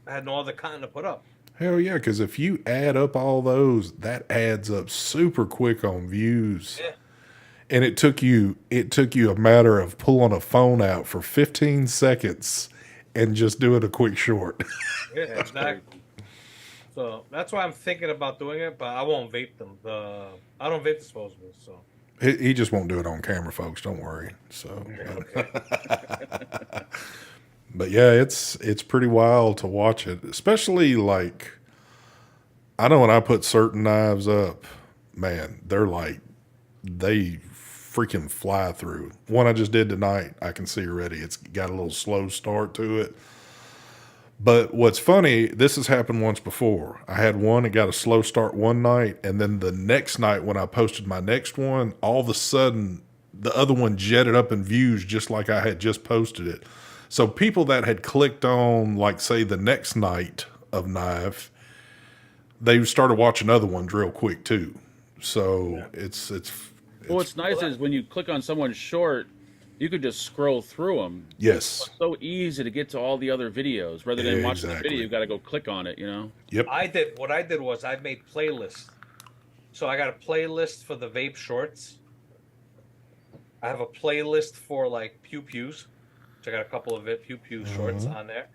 had no other content to put up. Hell yeah, because if you add up all those, that adds up super quick on views. Yeah. And it took you a matter of pulling a phone out for 15 seconds and just doing a quick short. Yeah, That's exactly. crazy. So that's why I'm thinking about doing it, but I won't vape them. I don't vape disposables, so He just won't do it on camera, folks. Don't worry. So, okay. but yeah, it's pretty wild to watch it, especially like I know when I put certain knives up, man, they freaking fly through. One I just did tonight, I can see already. It's got a little slow start to it. But what's funny, this has happened once before. I had one that got a slow start one night, and then the next night when I posted my next one, all of a sudden the other one jetted up in views just like I had just posted it. So people that had clicked on, like, say, the next night of Knife, they started watching other ones real quick too. So Well, what's nice is when you click on someone's short, you could just scroll through them. yes, It's so easy to get to all the other videos. Rather than watching the exactly. video, you've got to go click on it, you know? Yep. What I did was I made playlists. So I got a playlist for the vape shorts. I have a playlist for like pew pews. So I got a couple of pew pew shorts on there.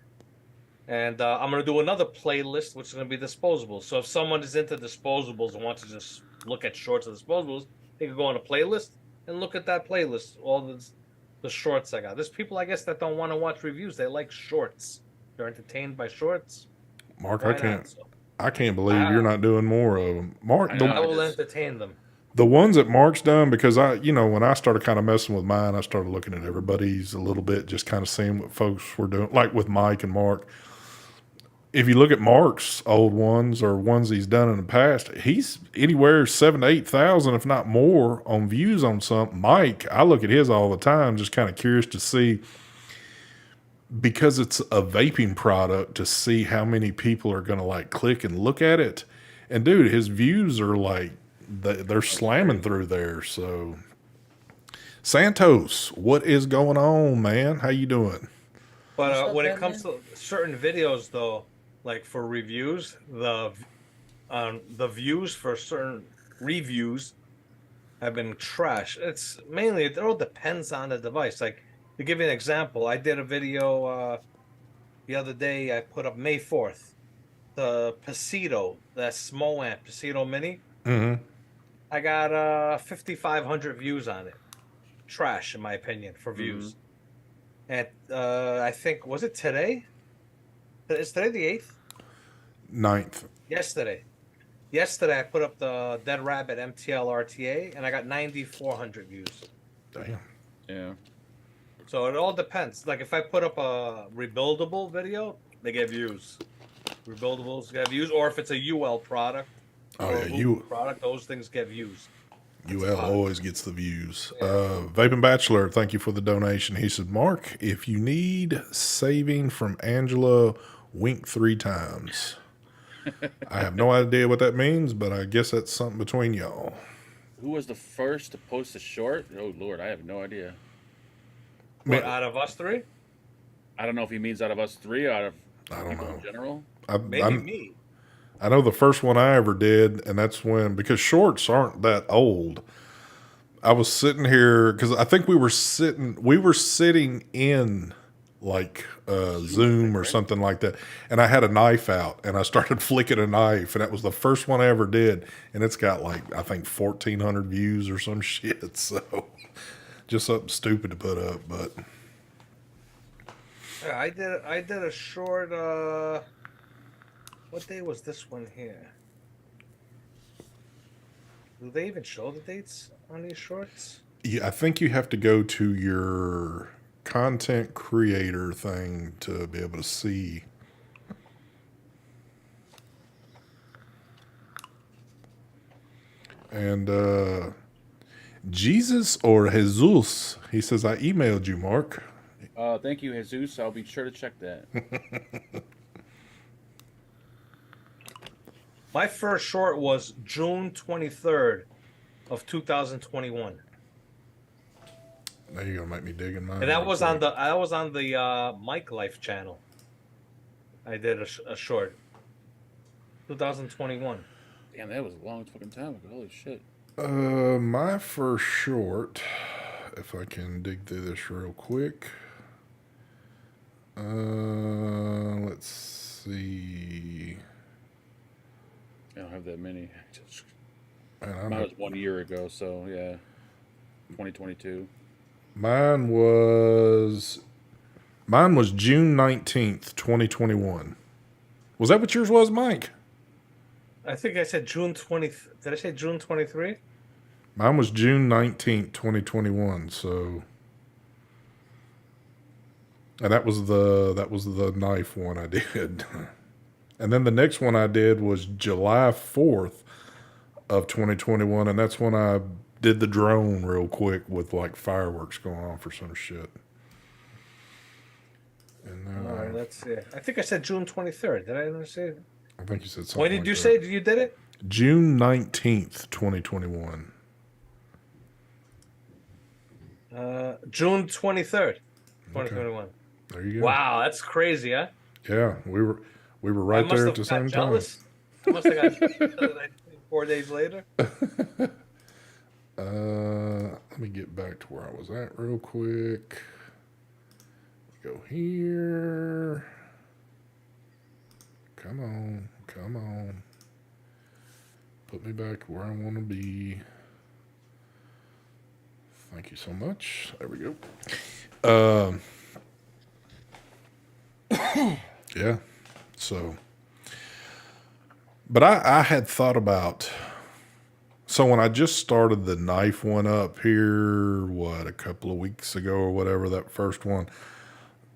And I'm gonna do another playlist, which is gonna be disposables. So if someone is into disposables and wants to just look at shorts of disposables, they can go on a playlist and look at that playlist. All the shorts I got. There's people, I guess, that don't want to watch reviews. They like shorts. They're entertained by shorts. Mark, Why not? So I can't believe you're not doing more of them. Mark, I know. I will entertain them. the ones that Mark's done, because when I started kind of messing with mine, I started looking at everybody's a little bit, just kind of seeing what folks were doing, like with Mike and Mark. If you look at Mark's old ones or ones he's done in the past, he's anywhere 7,000 to 8,000, if not more, on views on something. Mike, I look at his all the time, just kind of curious to see, because it's a vaping product, to see how many people are going to like click and look at it. And dude, his views are like they're slamming through there. So, Santos, what is going on, man? How you doing? But when it comes to certain videos, though, like for reviews, the views for certain reviews have been trash. It's mainly, it all depends on the device. Like, to give you an example, I did a video the other day. I put up May 4th, the Pasito, that small amp Pasito Mini. Mm-hmm. I got 5,500 views on it. Trash, in my opinion, for views. And I think, was it today? Is today the 8th? 9th. Yesterday. Yesterday, I put up the Dead Rabbit MTL RTA, and I got 9,400 views. Damn. Yeah. So it all depends. Like, if I put up a rebuildable video, they get views. Rebuildables get views. Or if it's a UL product, Oh yeah, product, those things get views. UL always gets the views. Vaping Bachelor, thank you for the donation. He said, Mark, if you need saving from Angela, wink 3 times. I have no idea what that means, but I guess that's something between y'all. Who was the first to post a short? Oh, Lord, I have no idea. What, out of us three? I don't know if he means out of us three or out of I don't people know. in general. Maybe me. I know the first one I ever did, and that's when, because shorts aren't that old. I was sitting here because I think we were sitting in like Zoom or something like that, and I had a knife out and I started flicking a knife, and that was the first one I ever did, and it's got like I think 1,400 views or some shit. So just something stupid to put up, but Yeah, I did a short. What day was this one here? Do they even show the dates on these shorts? yeah, I think you have to go to your content creator thing to be able to see. And Jesus or Jesus, he says, I emailed you, Mark. Thank you, Jesus. I'll be sure to check that. My first short was June 23rd of 2021. Now you're gonna make me dig in mine. And that was on the Mike Life channel. I did a short. 2021. Damn, that was a long fucking time ago. Holy shit. My first short, if I can dig through this real quick. Let's see. I don't have that many. Man, Mine was 1 year ago, so yeah. 2022. Mine was June 19th, 2021. Was that what yours was, Mike? I think I said June 20. Did I say June 23? Mine was June 19th, 2021. So, and that was the knife one I did. And then the next one I did was July 4th of 2021, and that's when I did the drone real quick with like fireworks going on for some shit. And then All right, let's see. I think I said June 23rd. Did I ever say? I think you said something. When did you say you did it? June 19th, 2021. June 23rd, 2021. Okay. There you go. Wow, that's crazy, huh? Yeah, we were right there at the same jealous. I must have got 4 days later. Let me get back to where I was at real quick. Go here. Come on. Put me back where I want to be. Thank you so much. There we go. Yeah. So, but I had thought about, so when I just started the knife one up here, a couple of weeks ago or whatever, that first one,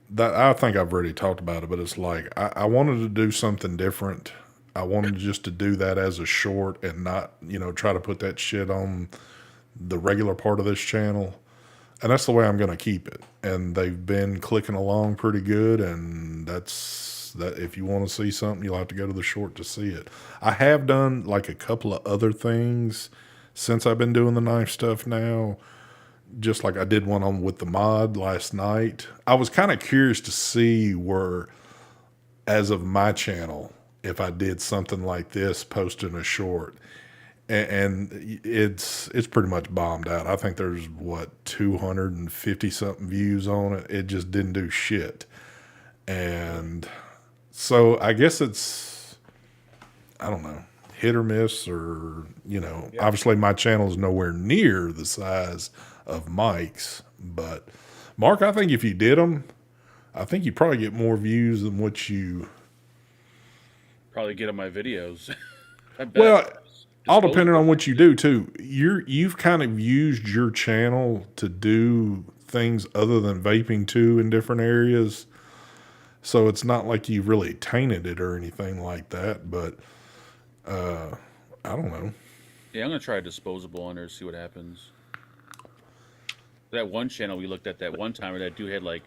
that I think I've already talked about it, but it's like, I wanted to do something different. I wanted just to do that as a short and not, try to put that shit on the regular part of this channel. And that's the way I'm going to keep it. And they've been clicking along pretty good. And that's that. If you want to see something, you'll have to go to the short to see it. I have done like a couple of other things since I've been doing the knife stuff now. Just like I did one on with the mod last night. I was kind of curious to see where, as of my channel, if I did something like this, posting a short, and it's pretty much bombed out. I think there's 250 something views on it. It just didn't do shit. And so I guess it's, I don't know, hit or miss, or, obviously my channel is nowhere near the size of Mike's, but Mark, I think if you did them, I think you'd probably get more views than what you probably get on my videos. I bet. Well, all depending on what you do too. You've kind of used your channel to do things other than vaping too in different areas. So it's not like you really tainted it or anything like that, but I don't know. Yeah, I'm gonna try a disposable on there, see what happens. That one channel we looked at that one time where that dude had like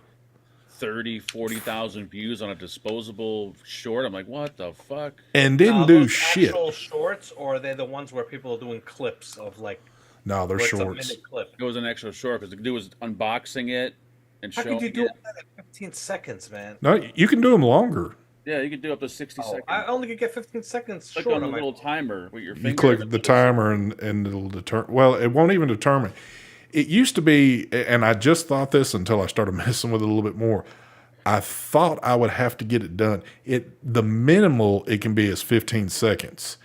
40,000 views on a disposable short. I'm like, what the fuck? And didn't do shit. Actual shorts, or are they the ones where people are doing clips of like? No, they're shorts. Clip? It was an actual short because the dude was unboxing it and How showing could you do it. that in 15 seconds, man? No, you can do them longer. Yeah, you could do up to 60 seconds. I only could get 15 seconds. Click short on the little timer with your finger. You click the timer and it'll determine. Well, it won't even determine. It used to be, and I just thought this until I started messing with it a little bit more. I thought I would have to get it done. The minimal it can be is 15 seconds.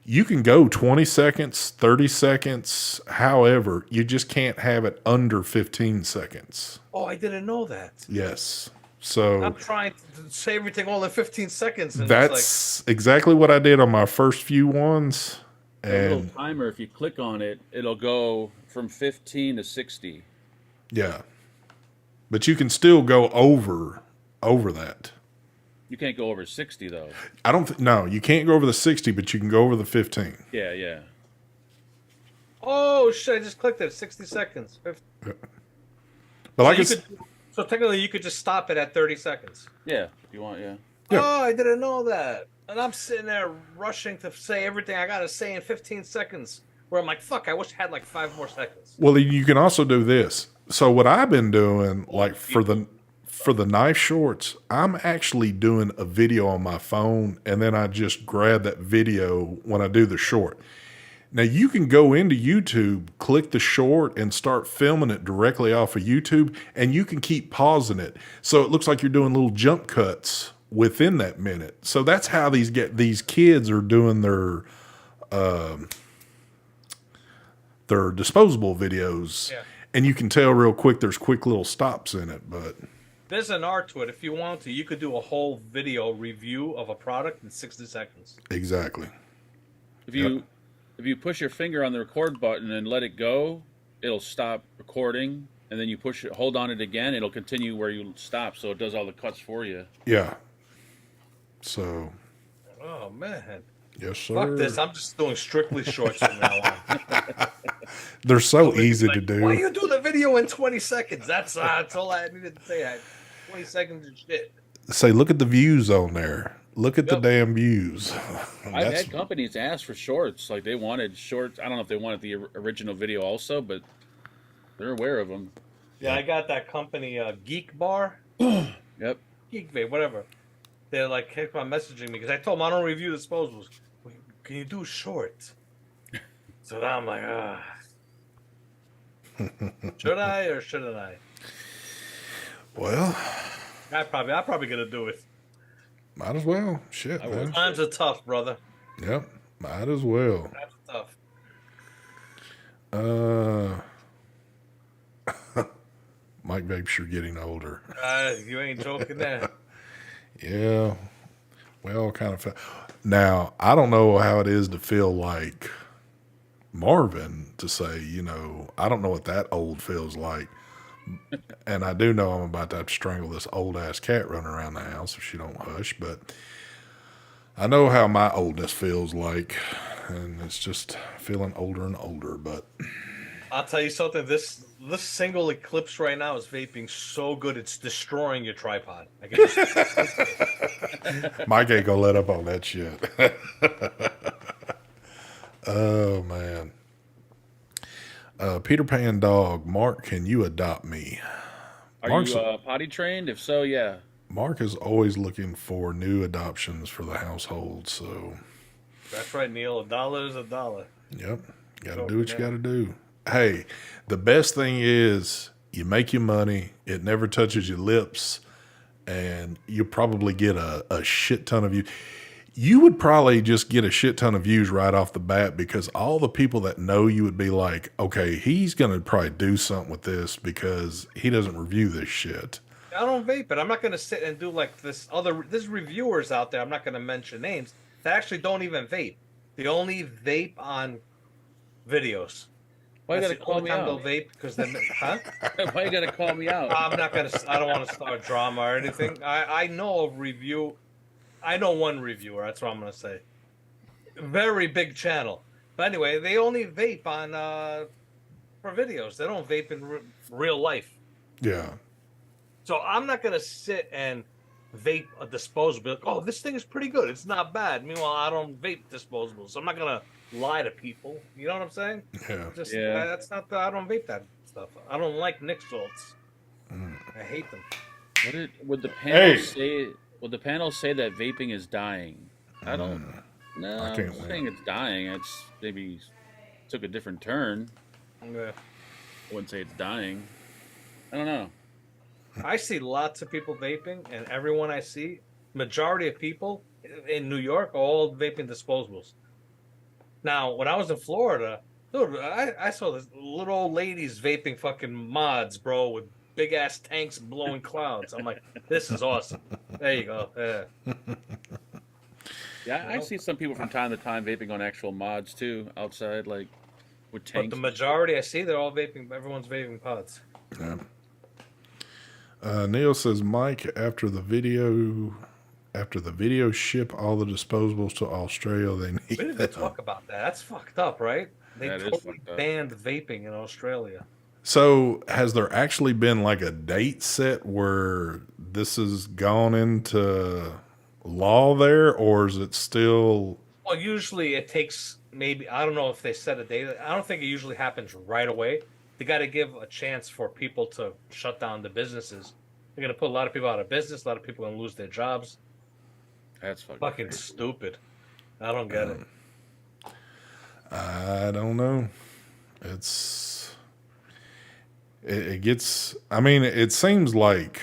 You can go 20 seconds, 30 seconds. However, you just can't have it under 15 seconds. Oh, I didn't know that. Yes. So I'm trying to say everything all in 15 seconds. And that's exactly what I did on my first few ones. And little timer, if you click on it, it'll go from 15 to 60. Yeah. But you can still go over that. You can't go over 60 though. I don't no, you can't go over the 60, but you can go over the 15. Yeah. Oh shit, I just clicked it. 60 seconds. 50. But like so technically you could just stop it at 30 seconds. Yeah, if you want, yeah. Oh, I didn't know that. And I'm sitting there rushing to say everything I gotta say in 15 seconds. Where I'm like, fuck, I wish I had like 5 more seconds. Well, you can also do this. So what I've been doing, like for for the knife shorts, I'm actually doing a video on my phone, and then I just grab that video when I do the short. Now you can go into YouTube, click the short, and start filming it directly off of YouTube, and you can keep pausing it, so it looks like you're doing little jump cuts within that minute. So that's how these kids are doing their disposable videos, Yeah. and you can tell real quick. There's quick little stops in it, but There's an art to it. If you want to, you could do a whole video review of a product in 60 seconds. exactly. If you push your finger on the record button and let it go, it'll stop recording, and then you hold on it again, it'll continue where you stop, so it does all the cuts for you. Yeah. So, Oh man. yes, sir. Fuck this. I'm just doing strictly shorts from now on. They're so Nobody's easy like, to do. Why you do the video in 20 seconds? That's all I needed to say. 20 seconds of shit. Say, look at the views on there. Look at the damn views. I've had companies ask for shorts, like they wanted shorts. I don't know if they wanted the original video also, but they're aware of them. Yeah, I got that company, Geek Bar. Yep. Geek Vape, whatever. They're like, kept on messaging me because I told them I don't review disposables. Can you do shorts? So now I'm like, should I or shouldn't I? Well, I'm probably gonna do it. might as well. Shit, man. Times are tough, brother. Yep, might as well. Times are tough. Mike Vapes, you're getting older. You ain't joking there. Yeah. Well, kind of. Now, I don't know how it is to feel like Marvin to say, I don't know what that old feels like. And I do know I'm about to have to strangle this old ass cat running around the house if she don't hush, but I know how my oldness feels like, and it's just feeling older and older, but I'll tell you something. This single eclipse right now is vaping so good it's destroying your tripod. I can just... Mike ain't gonna let up on that shit. Oh man. Peter Pan Dog, Mark, can you adopt me? Are you potty trained? If so, yeah. Mark is always looking for new adoptions for the household, so That's right, Neil. $1 is $1. yep, gotta do what you gotta do. Hey, the best thing is you make your money, it never touches your lips, and you probably get a shit ton of views. You would probably just get a shit ton of views right off the bat because all the people that know you would be like, okay, he's going to probably do something with this because he doesn't review this shit. I don't vape it. I'm not going to sit and do like there's reviewers out there, I'm not going to mention names, that actually don't even vape. They only vape on videos. Why you That's gotta the call only me time out? they'll vape because then, huh? Why you gotta call me out? I don't want to start drama or anything. I know a review. I know one reviewer. That's what I'm gonna say. Very big channel. But anyway, they only vape on for videos. They don't vape in real life. Yeah. So I'm not gonna sit and vape a disposable. Like, oh, this thing is pretty good. It's not bad. Meanwhile, I don't vape disposables. So I'm not gonna lie to people. You know what I'm saying? Yeah. That's not. I don't vape that stuff. I don't like Nick salts. I hate them. Would the panel say? Would the panel say that vaping is dying? I don't. No, I I'm can't not win. saying it's dying. It's maybe took a different turn. Yeah. I wouldn't say it's dying. I don't know. I see lots of people vaping, and everyone I see, majority of people in New York are all vaping disposables. Now, when I was in Florida, dude, I saw this little old ladies vaping fucking mods, bro, with big ass tanks blowing clouds. I'm like, this is awesome. There you go. Yeah. Yeah, I see some people from time to time vaping on actual mods too, outside, like with But tanks. the majority I see, they're all vaping. Everyone's vaping pods. Yeah. Neil says, Mike, after the video ship all the disposables to Australia, they We need didn't even them. talk about that. That's fucked up, right? They That is totally fucked up. banned vaping in Australia. So has there actually been like a date set where this has gone into law there, or is it still? Well, usually it takes maybe, I don't know if they set a date. I don't think it usually happens right away. They got to give a chance for people to shut down the businesses. You're gonna put a lot of people out of business. A lot of people are gonna lose their jobs. That's Fucking crazy. stupid. I don't get it. I don't know. It gets. I mean, it seems like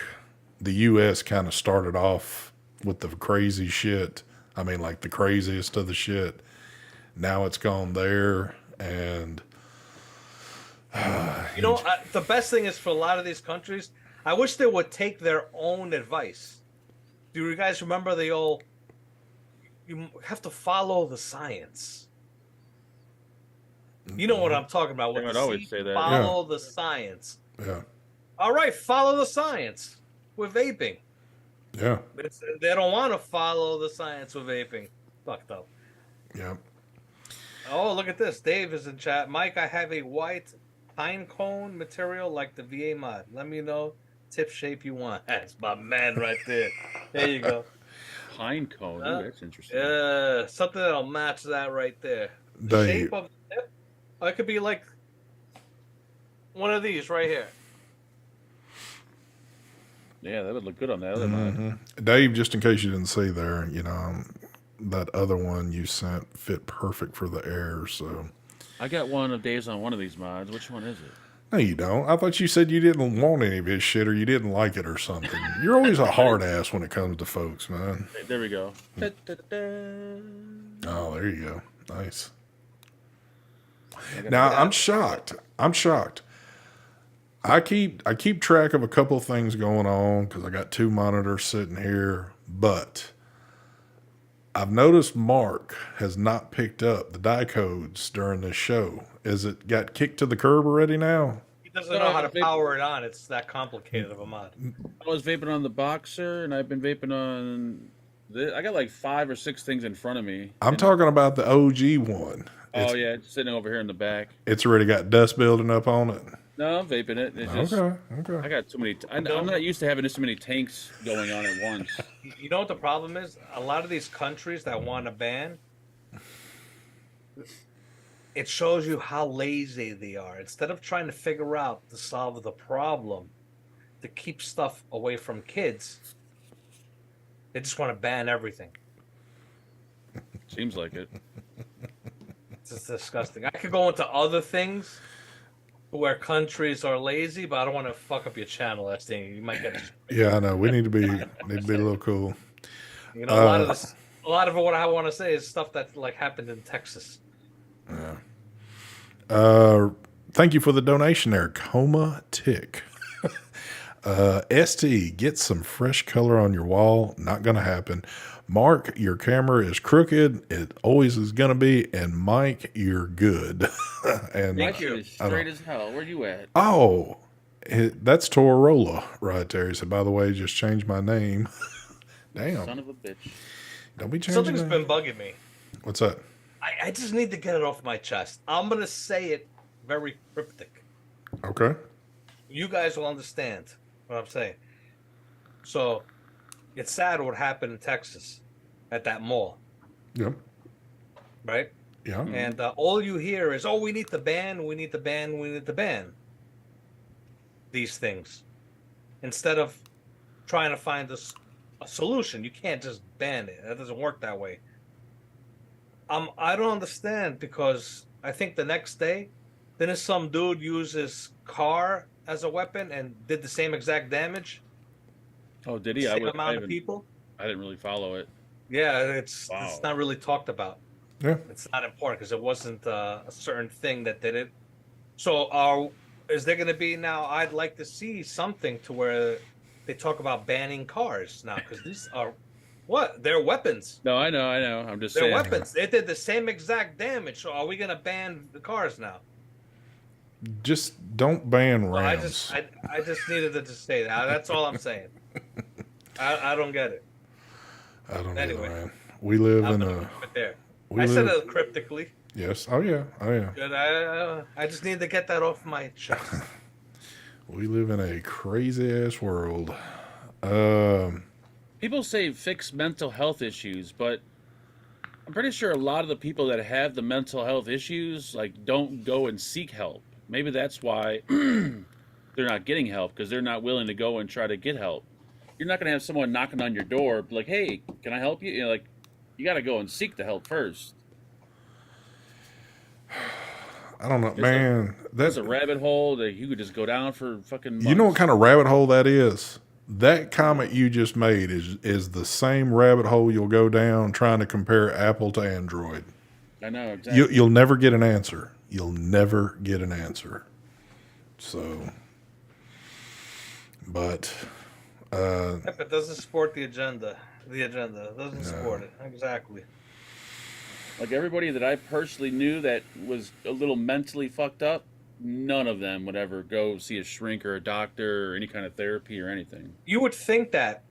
the U.S. kind of started off with the crazy shit. I mean, like the craziest of the shit. Now it's gone there, and You know, the best thing is for a lot of these countries, I wish they would take their own advice. Do you guys remember the old, you have to follow the science? You know what I'm talking about. They With would the always say that. follow the science. yeah, All right, follow the science with vaping. yeah, They don't want to follow the science with vaping. Fucked up. yeah. Oh, look at this. Dave is in chat. Mike, I have a white pine cone material like the VA mod. Let me know tip shape you want. That's my man right there. There you go. Pine cone. Ooh, that's interesting. Yeah, something that'll match that right there. The They- shape of the tip. Oh, it could be like one of these right here. Yeah, that would look good on that other mod. Dave, just in case you didn't see there, that other one you sent fit perfect for the air. So I got one of Dave's on one of these mods. Which one is it? no, you don't. I thought you said you didn't want any of his shit or you didn't like it or something. You're always a hard ass when it comes to folks, man. There we go. Oh, there you go. Nice. got Now that. I'm shocked. I keep track of a couple of things going on because I got two monitors sitting here, but I've noticed Mark has not picked up the die codes during this show. Is it got kicked to the curb already now? He doesn't know how to power it on. It's that complicated of a mod. I was vaping on the Boxer, and I've been vaping on. I got like 5 or 6 things in front of me. I'm talking about the OG one. Oh yeah, it's sitting over here in the back. It's already got dust building up on it. No, I'm vaping it. It's just, Okay. I got too many. I'm not used to having this many tanks going on at once. You know what the problem is? A lot of these countries that want to ban, it shows you how lazy they are. Instead of trying to figure out to solve the problem, to keep stuff away from kids, they just want to ban everything. Seems like it. It's just disgusting. I could go into other things where countries are lazy, but I don't want to fuck up your channel. That's the thing. You might get. Yeah, I know. We need to be a little cool. You know, a lot of what I want to say is stuff that like happened in Texas. Thank you for the donation there, Coma Tick. ST, get some fresh color on your wall. Not going to happen. Mark, your camera is crooked. It always is going to be. And Mike, you're good. And Mike is straight as hell. Where you at? oh, that's Tororola right there. He said, by the way, just changed my name. Damn. Son of a bitch. Don't be changing Something's that. been bugging me. What's that? I just need to get it off my chest. I'm going to say it very cryptic. Okay. You guys will understand what I'm saying. So, it's sad what happened in Texas at that mall, Yep. right? Yeah. And all you hear is, oh, we need to ban, we need to ban, we need to ban these things. Instead of trying to find a solution. You can't just ban it. That doesn't work that way. I don't understand, because I think the next day, didn't some dude use his car as a weapon and did the same exact damage? Oh, did he? Same amount of people? I didn't really follow it. Yeah, it's Wow. not really talked about. Yeah. It's not important because it wasn't a certain thing that did it. So, is there going to be now? I'd like to see something to where they talk about banning cars now, because these are what? They're weapons. No, I know. I'm just They're saying. weapons. They did the same exact damage. So, are we going to ban the cars now? Just don't ban Well, rounds. I just needed to just say that. That's all I'm saying. I don't get it. I don't Anyway. know, man. We live I'm in gonna a. keep it there. We I said live, it cryptically. yes. Oh yeah. Oh yeah. Good. I just need to get that off my chest. We live in a crazy ass world. People say fix mental health issues, but I'm pretty sure a lot of the people that have the mental health issues don't go and seek help. Maybe that's why they're not getting help because they're not willing to go and try to get help. You're not going to have someone knocking on your door like, "Hey, can I help you?" You know, like you got to go and seek the help first. I don't know, man. That's a rabbit hole that you could just go down for fucking months. You know what kind of rabbit hole that is? That comment you just made is the same rabbit hole you'll go down trying to compare Apple to Android. I know, exactly. You'll never get an answer. You'll never get an answer. So, but It doesn't support the agenda. The agenda doesn't support it. Exactly. Like everybody that I personally knew that was a little mentally fucked up, none of them would ever go see a shrink or a doctor or any kind of therapy or anything. You would think that.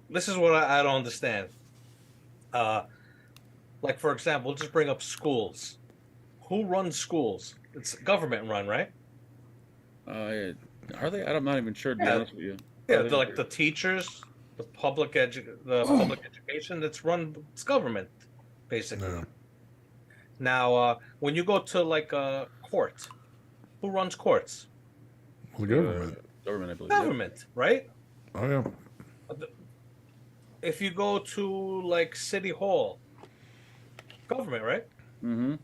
This is what I don't understand. Like, for example, just bring up schools. Who runs schools? It's government run, right? Are they? I'm not even sure, to be honest with you. Yeah, like the teachers, the public education, that's run, it's government, basically. no. Now, when you go to like a court, who runs courts? Well, the government. Government, I believe. Government, right? Oh yeah. If you go to like City Hall, government, right? Mm-hmm.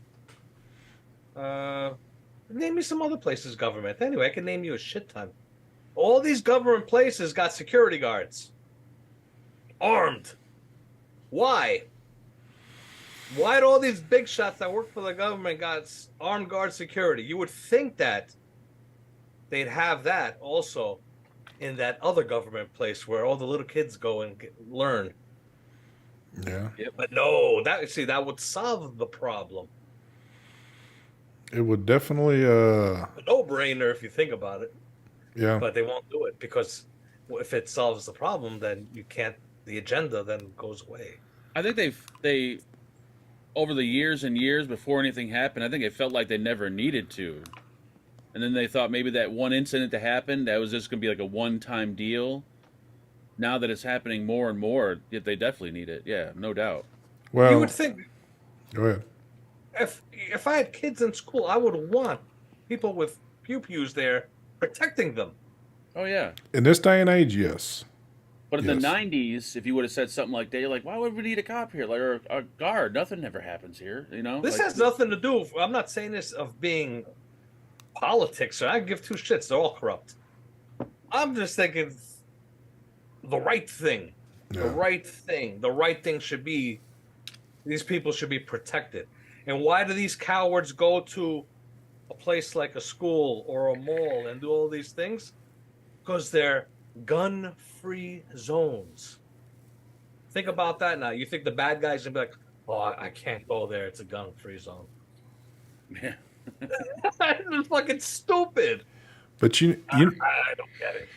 Name me some other places government. Anyway, I can name you a shit ton. All these government places got security guards. Armed. Why? Why do all these big shots that work for the government got armed guard security? You would think that they'd have that also in that other government place where all the little kids go and learn. Yeah. But no, that would solve the problem. It would definitely. A no-brainer if you think about it. Yeah. But they won't do it because if it solves the problem, then you can't. The agenda then goes away. I think they over the years and years before anything happened, I think it felt like they never needed to. And then they thought maybe that one incident that happened, that was just going to be like a one-time deal. Now that it's happening more and more, they definitely need it. Yeah, no doubt. Well, You would think go ahead. if I had kids in school, I would want people with pew-pews there protecting them. Oh, yeah. In this day and age, yes. But in Yes. the 90s, if you would have said something like that, you're like, why would we need a cop here? Like, or a guard? Nothing ever happens here, you know? This Like, has nothing to do. I'm not saying this of being politics. I give two shits. They're all corrupt. I'm just thinking the right thing. Yeah. The right thing. The right thing should be these people should be protected. And why do these cowards go to a place like a school or a mall and do all these things? Because they're gun-free zones. Think about that now. You think the bad guys would be like, oh, I can't go there. It's a gun-free zone. Yeah. It's fucking stupid. But you I don't get it.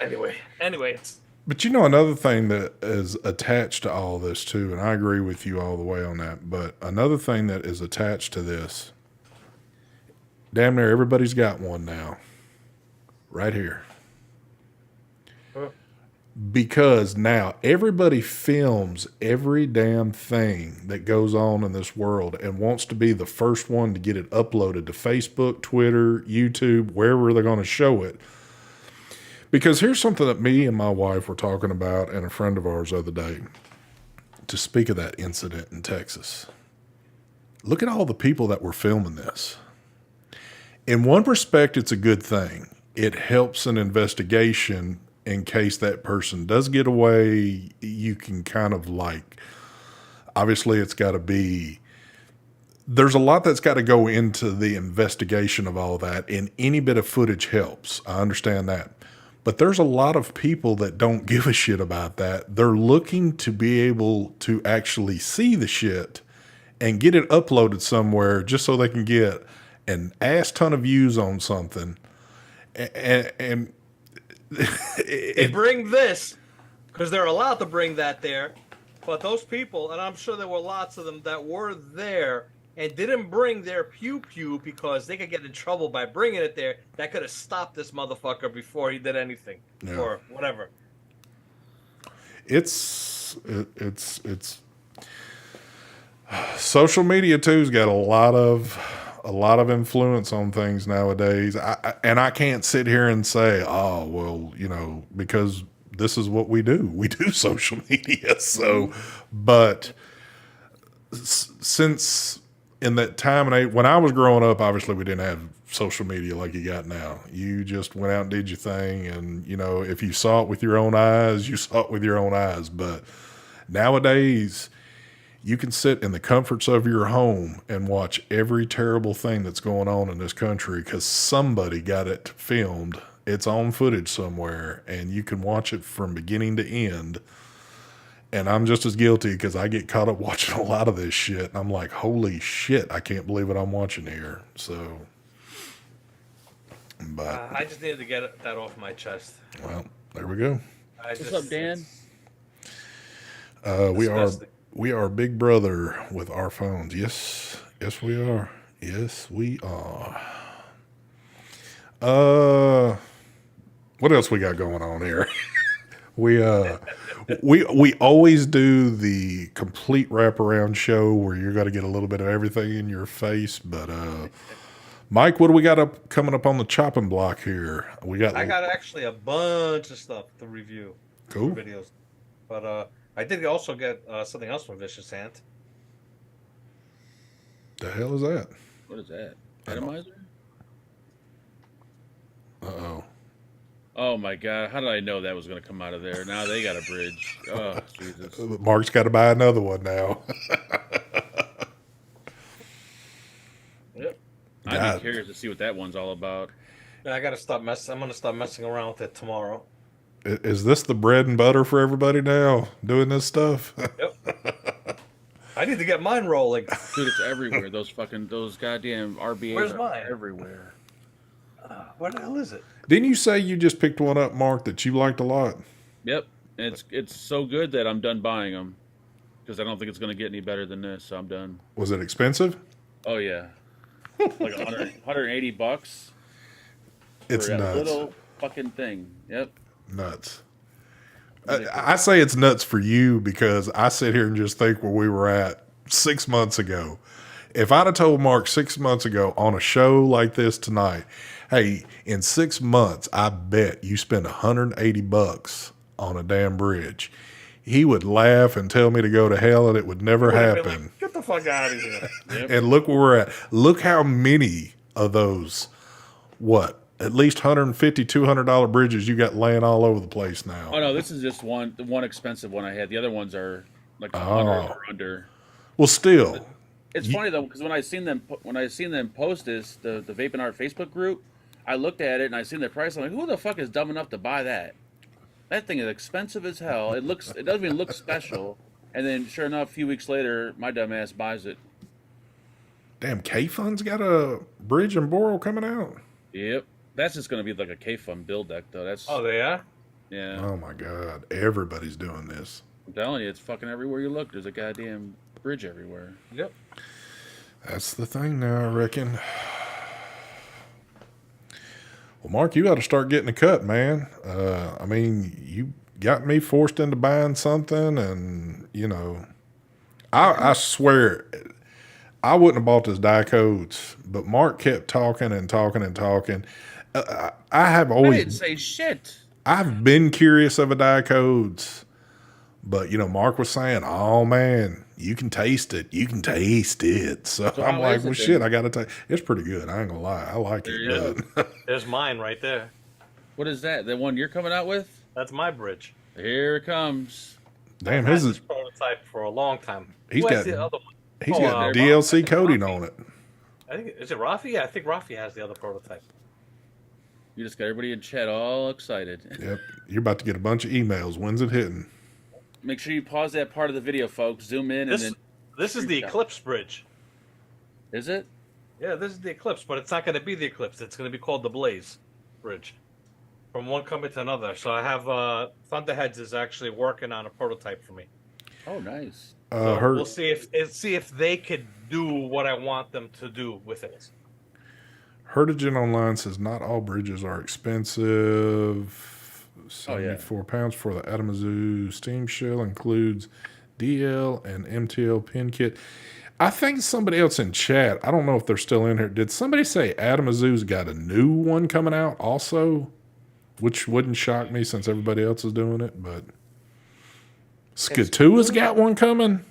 Anyway, it's But you know another thing that is attached to all this too, and I agree with you all the way on that, but another thing that is attached to this, damn near everybody's got one now. Right here. Because now everybody films every damn thing that goes on in this world and wants to be the first one to get it uploaded to Facebook, Twitter, YouTube, wherever they're going to show it. Because here's something that me and my wife were talking about and a friend of ours the other day to speak of that incident in Texas. Look at all the people that were filming this. In one respect, it's a good thing. It helps an investigation in case that person does get away. You can kind of like, obviously it's got to be, there's a lot that's got to go into the investigation of all that, and any bit of footage helps. I understand that. But there's a lot of people that don't give a shit about that. They're looking to be able to actually see the shit and get it uploaded somewhere just so they can get an ass ton of views on something. And they bring this because they're allowed to bring that there. But those people, and I'm sure there were lots of them that were there and didn't bring their pew-pew because they could get in trouble by bringing it there. That could have stopped this motherfucker before he did anything or whatever. It's social media too's got a lot of a lot of influence on things nowadays. And I can't sit here and say, oh, well, you know, because this is what we do. We do social media. So, but since in that time and when I was growing up, obviously we didn't have social media like you got now. You just went out and did your thing. And, you know, if you saw it with your own eyes, you saw it with your own eyes. But nowadays, you can sit in the comforts of your home and watch every terrible thing that's going on in this country because somebody got it filmed. It's on footage somewhere, and you can watch it from beginning to end. And I'm just as guilty because I get caught up watching a lot of this shit. And I'm like, holy shit, I can't believe what I'm watching here. So, but I just needed to get that off my chest. well, there we go. What's up, Dan? We are big brother with our phones. Yes, yes we are. Yes we are. What else we got going on here? we always do the complete wraparound show where you're going to get a little bit of everything in your face. But Mike, what do we got coming up on the chopping block here? I got actually a bunch of stuff to review. Cool videos, but I did also get something else from Vicious Hand. The hell is that? What is that? Atomizer? Uh-oh. Oh my god! How did I know that was going to come out of there? Now they got a bridge. Oh Jesus! Mark's got to buy another one now. Yep. I'd be curious to see what that one's all about. I got to stop messing. I'm going to stop messing around with it tomorrow. Is this the bread and butter for everybody now, doing this stuff? Yep. I need to get mine rolling. Dude, it's everywhere. Those goddamn RBAs Where's are mine? everywhere. Where the hell is it? Didn't you say you just picked one up, Mark, that you liked a lot? Yep. And it's so good that I'm done buying them because I don't think it's going to get any better than this. So I'm done. Was it expensive? Oh yeah, like $180. It's for nuts. A little fucking thing. Yep. Nuts. I say it's nuts for you because I sit here and just think where we were at 6 months ago. If I'd have told Mark 6 months ago on a show like this tonight, hey, in 6 months, I bet you spend $180 on a damn bridge, he would laugh and tell me to go to hell and it would never happen. Like, get the fuck out of here. Yep. And look where we're at. Look how many of those, at least $150, $200 bridges you got laying all over the place now. Oh no, this is just the one expensive one I had. The other ones are like 100 or under. Well, still, it's funny though because when I seen them post this the Vaping Art Facebook group, I looked at it and I seen the price. I'm like, who the fuck is dumb enough to buy that? That thing is expensive as hell. It doesn't even look special. And then sure enough, a few weeks later, my dumb ass buys it. Damn, K-Fun's got a bridge and Boral coming out. Yep. That's just going to be like a K-Fun build deck, though. Oh, they are? Yeah. Oh, my God. Everybody's doing this. I'm telling you, it's fucking everywhere you look. There's a goddamn bridge everywhere. Yep. That's the thing now, I reckon. Well, Mark, you got to start getting a cut, man. I mean, you got me forced into buying something, and, you know, I swear, I wouldn't have bought this die codes, but Mark kept talking and talking and talking. I have always... I didn't say shit. I've been curious of a die codes, but, you know, Mark was saying, oh, man, you can taste it. You can taste it. So I'm like, well, shit, I got to taste. It's pretty good. I ain't going to lie. I like it. There's mine right there. What is that? The one you're coming out with? That's my bridge. Here it comes. Damn, I've his had is... this prototype for a long time. He's Who has got... the other one? He's got DLC coating on it. I think is it Rafi? Yeah, I think Rafi has the other prototype. You just got everybody in chat all excited. Yep. You're about to get a bunch of emails. When's it hitting? Make sure you pause that part of the video, folks. Zoom in and then... This is the Eclipse bridge. Is it? Yeah, this is the Eclipse, but it's not going to be the Eclipse. It's going to be called the Blaze bridge. From one company to another. So I have Thunderheads is actually working on a prototype for me. Oh, nice. We'll see if they could do what I want them to do with it. Hertigen Online says not all bridges are expensive. 74 pounds for the Atomazoo steam shell includes DL and MTL pin kit. I think somebody else in chat, I don't know if they're still in here. Did somebody say Adamazoo's got a new one coming out also? Which wouldn't shock me since everybody else is doing it, but Skatua's got one coming.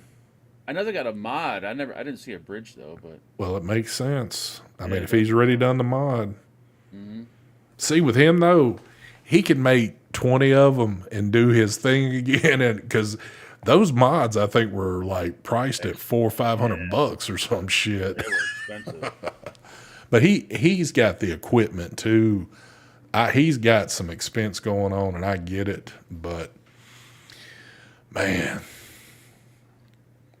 I know they got a mod. I didn't see a bridge though, but Well, it makes sense. I mean, it if does. he's already done the mod. See, with him though, he can make 20 of them and do his thing again, and because those mods I think were like priced at $400 or $500 or some shit. They were expensive. But he's got the equipment too. He's got some expense going on, and I get it. But man,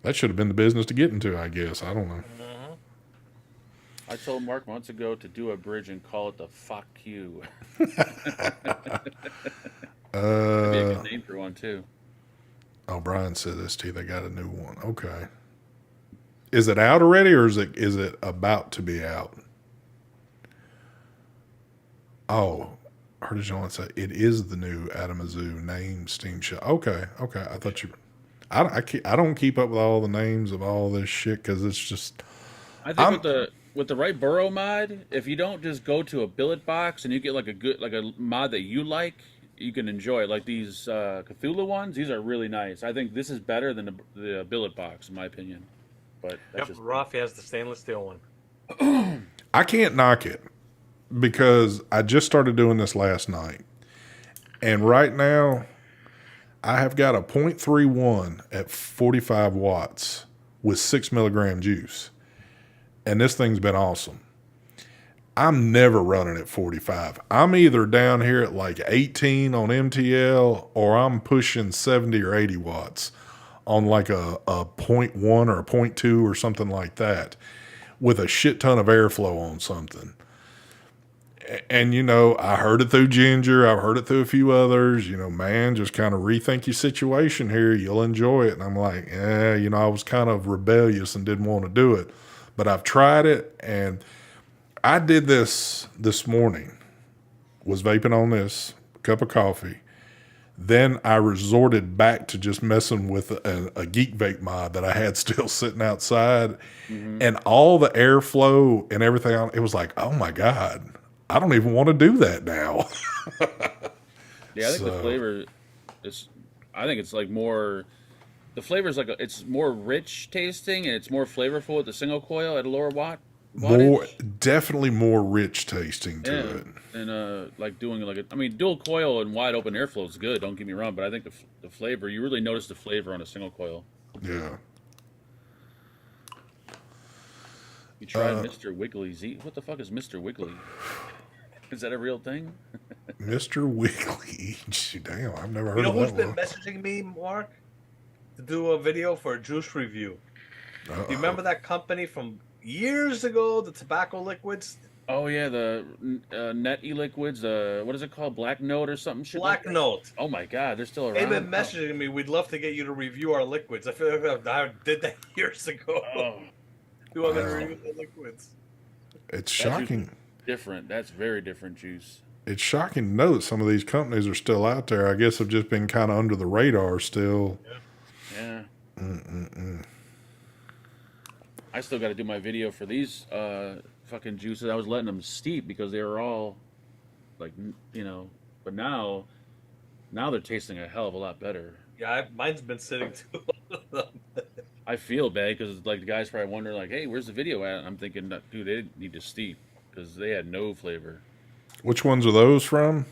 that should have been the business to get into, I guess. I don't know. I told Mark months ago to do a bridge and call it the "fuck you." Maybe a good name for one too. Oh, Brian said this too. They got a new one. Okay. Is it out already, or is it about to be out? Oh, I heard John say it is the new Adamazoo name Steam Shop. Okay. I thought you. I don't keep up with all the names of all this shit because it's just. I think with the right burrow mod, if you don't just go to a billet box and you get like a mod that you like, you can enjoy it. Like these Cthulhu ones, these are really nice. I think this is better than the billet box, in my opinion. But that's just Rafi has the stainless steel one. I can't knock it because I just started doing this last night, and right now I have got a 0.31 at 45 watts with 6 milligram juice. And this thing's been awesome. I'm never running at 45. I'm either down here at like 18 on MTL or I'm pushing 70 or 80 watts on like a 0.1 or a 0.2 or something like that with a shit ton of airflow on something. And, you know, I heard it through Ginger. I've heard it through a few others. You know, man, just kind of rethink your situation here. You'll enjoy it. And I'm like, you know, I was kind of rebellious and didn't want to do it. But I've tried it, and I did this morning, was vaping on this, cup of coffee. Then I resorted back to just messing with a Geek Vape mod that I had still sitting outside. And all the airflow and everything, it was like, oh my God, I don't even want to do that now. yeah, I think the flavor is, I think it's like more, the flavor is like, it's more rich tasting and it's more flavorful with the single coil at a lower wattage. Definitely more rich tasting to it. And like doing like I mean, dual coil and wide open airflow is good. Don't get me wrong, but I think the flavor, you really notice the flavor on a single coil. Yeah. You tried Mr. Wiggly Z? What the fuck is Mr. Wiggly? Is that a real thing? Mr. Wiggly. Damn, I've never heard You know of who's that been one. messaging me, Mark, to do a video for a juice review? Do you remember that company from years ago, the tobacco liquids? Oh yeah, the net e-liquids. What is it called? Black Note or something? Shit Black like that? Note. Oh my God, they're still around. They've been messaging me. We'd love to get you to review our liquids. I feel like I did that years ago. Oh, You want me to review the liquids? It's shocking. different. That's very different juice. It's shocking to know that some of these companies are still out there. I guess have just been kind of under the radar still. Yeah. I still got to do my video for these fucking juices. I was letting them steep because they were all like, you know, but now they're tasting a hell of a lot better. Yeah, mine's been sitting too long. I feel bad because like the guys probably wondering like, hey, where's the video at? And I'm thinking, dude, they didn't need to steep because they had no flavor. Which ones are those from?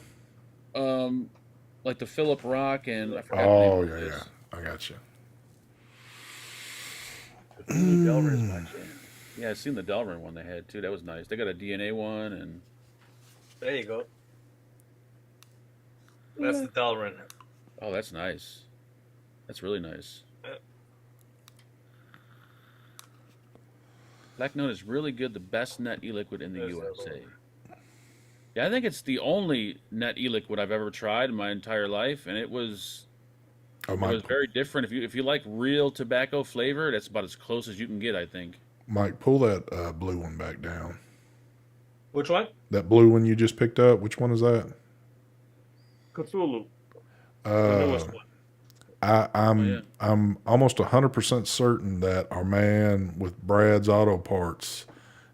Like the Philip Rock and I forgot Oh, the name of yeah. this. I got you. Delrin's my jam. Yeah, I've seen the Delrin one they had too. That was nice. They got a DNA one and There you go. That's the Delrin. oh, that's nice. That's really nice. Black Note is really good. The best net e-liquid in the USA. Yeah, I think it's the only net e-liquid I've ever tried in my entire life, and it was very different. If you like real tobacco flavor, that's about as close as you can get, I think. Mike, pull that blue one back down. Which one? That blue one you just picked up. Which one is that? Cthulhu. The newest one. I'm almost 100% certain that our man with Brad's Auto Parts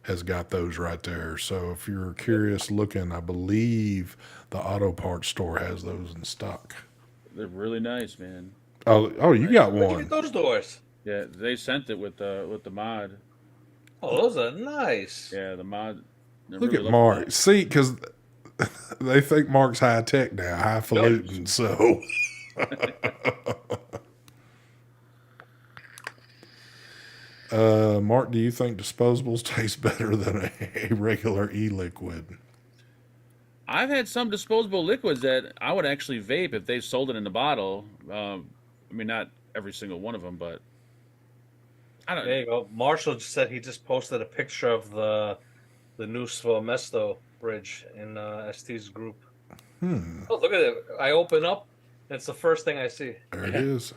has got those right there. So if you're curious looking, I believe the Auto Parts store has those in stock. They're really nice, man. Oh, you got Where'd you one. get those doors? Yeah, they sent it with the mod. Oh, those are nice. Yeah, the mod. Look at Mark. See, because they think Mark's high tech now, highfalutin. So, Mark, do you think disposables taste better than a regular e-liquid? I've had some disposable liquids that I would actually vape if they sold it in the bottle. I mean, not every single one of them, but I don't. There you go. Marshall just said he just posted a picture of the new Mesto bridge in ST's group. Oh, look at it! I open up, and it's the first thing I see. There it is.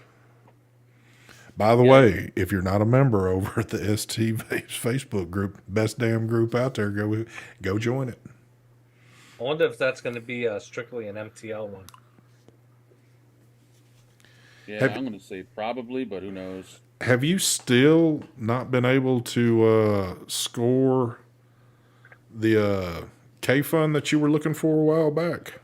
By the way, if you're not a member over at the ST Vapes Facebook group, best damn group out there, go join it. I wonder if that's going to be strictly an MTL one. Yeah, I'm going to say probably, but who knows? Have you still not been able to score the K fund that you were looking for a while back?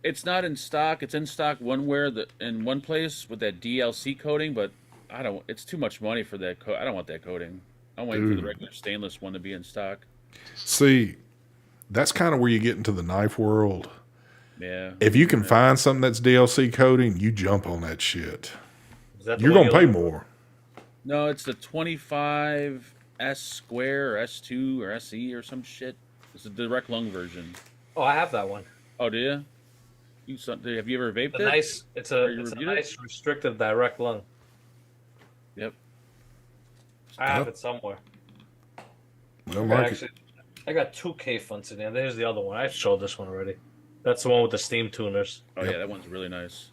It's not in stock. It's in stock in one place with that DLC coating, but I don't. It's too much money for that. I don't want that coating. I'm waiting for the regular stainless one to be in stock. See, that's kind of where you get into the knife world. Yeah. If you can find something that's DLC coating, you jump on that shit. You're going to pay more. No, it's the 25 S square or S2 or SE or some shit. It's a direct lung version. Oh, I have that one. Oh, do you? Have you ever vaped it? Nice. It's a nice restrictive direct lung. Yep. I have it somewhere. Well, I got 2 K funds in there. There's the other one. I showed this one already. That's the one with the steam tuners. Oh, yeah, that one's really nice.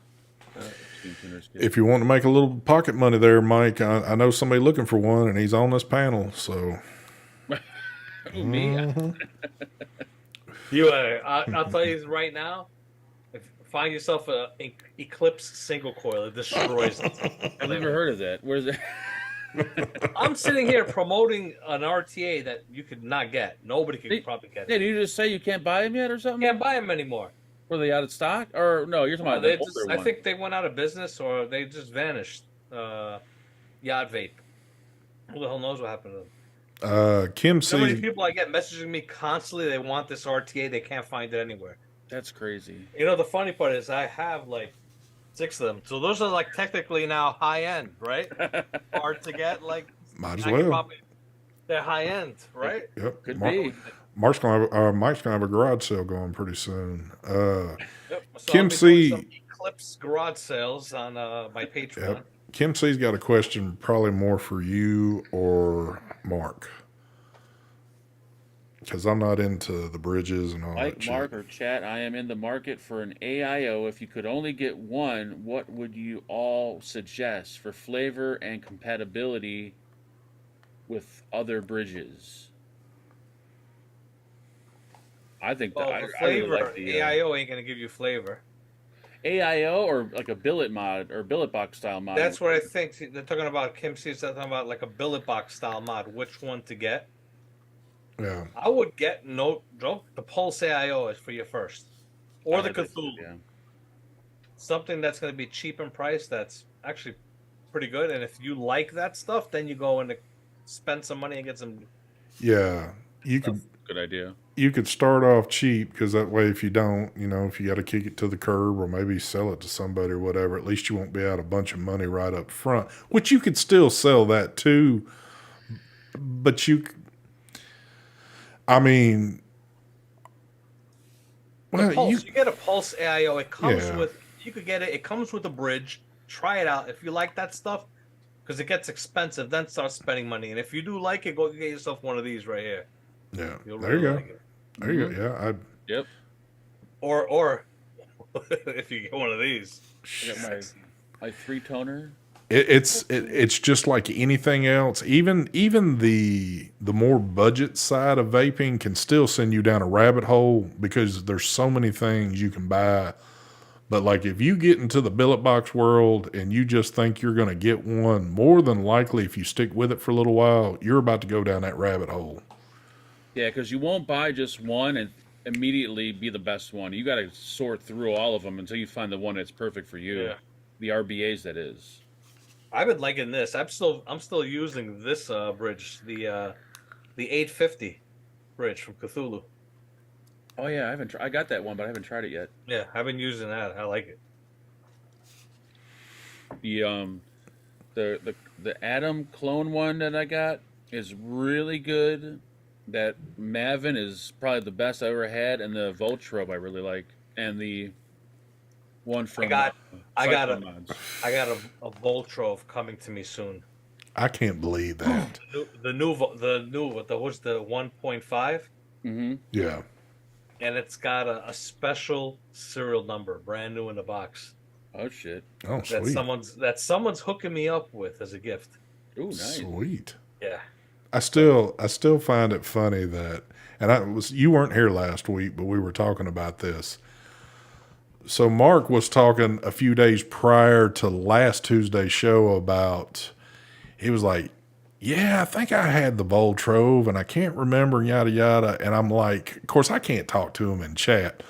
Steam tuners. If you want to make a little pocket money there, Mike, I know somebody looking for one, and he's on this panel, so. Me? I'll tell you right now, find yourself a Eclipse single coil. It destroys it. I've never heard of that. Where's it? I'm sitting here promoting an RTA that you could not get. Nobody could probably get it. Yeah, did you just say you can't buy them yet or something? Can't buy them anymore. Were they out of stock? Or no, you're talking about the older one. I think they went out of business or they just vanished. Yacht Vape. Who the hell knows what happened to them? Kim So many C. people I get messaging me constantly. They want this RTA. They can't find it anywhere. That's crazy. You know, the funny part is I have like 6 of them. So those are like technically now high end, right? Hard to get. Like, Might as well. They're high end, right? Yep. Could be. Mike's gonna have a garage sale going pretty soon. Yep. So Kim I'll be C. doing some Eclipse garage sales on my Patreon. Yep. Kim C's got a question, probably more for you or Mark, because I'm not into the bridges and all that Like shit. Mark or chat, I am in the market for an AIO. If you could only get one, what would you all suggest for flavor and compatibility with other bridges? I think that The flavor, I really like the AIO ain't gonna give you flavor. AIO or like a billet mod or billet box style mod. That's what I think. They're talking about. Kim C's talking about like a billet box style mod. Which one to get? Yeah. I would get the Pulse AIO is for you first, or the Cthulhu. Yeah. Something that's going to be cheap in price. That's actually pretty good. And if you like that stuff, then you go and spend some money and get some. Yeah. You could. Good idea. You could start off cheap, because that way, if you don't, if you got to kick it to the curb or maybe sell it to somebody or whatever, at least you won't be out a bunch of money right up front. Which you could still sell that too, but you get a Pulse AIO. It comes with. You could get it. It comes with a bridge. Try it out if you like that stuff, because it gets expensive. Then start spending money. And if you do like it, go get yourself one of these right here. Yeah, You'll there you really go. like it. There you go. Yeah, Yep. Or if you get one of these, I got my 3-toner. it's just like anything else. Even the more budget side of vaping can still send you down a rabbit hole, because there's so many things you can buy But like if you get into the billet box world and you just think you're going to get one, more than likely if you stick with it for a little while, you're about to go down that rabbit hole. Yeah, because you won't buy just one and immediately be the best one. You got to sort through all of them until you find the one that's perfect for you. Yeah. The RBAs, that is. I've been liking this. I'm still using this bridge, the 850 bridge from Cthulhu. Oh yeah, I haven't. I got that one, but I haven't tried it yet. Yeah, I've been using that. I like it. The Atom clone one that I got is really good. That Mavin is probably the best I ever had, and the Voltrobe I really like, and the one from I got a Mods. Voltrove coming to me soon. I can't believe that. What's the 1.5? Mm-hmm. Yeah. And it's got a special serial number, brand new in the box. Oh shit! Oh, sweet. That someone's hooking me up with as a gift. Ooh, nice. Sweet. Yeah. I still find it funny that, and you weren't here last week, but we were talking about this. So Mark was talking a few days prior to last Tuesday's show about, he was like, yeah, I think I had the Voltrove and I can't remember, yada, yada. And I'm like, of course, I can't talk to him in chat.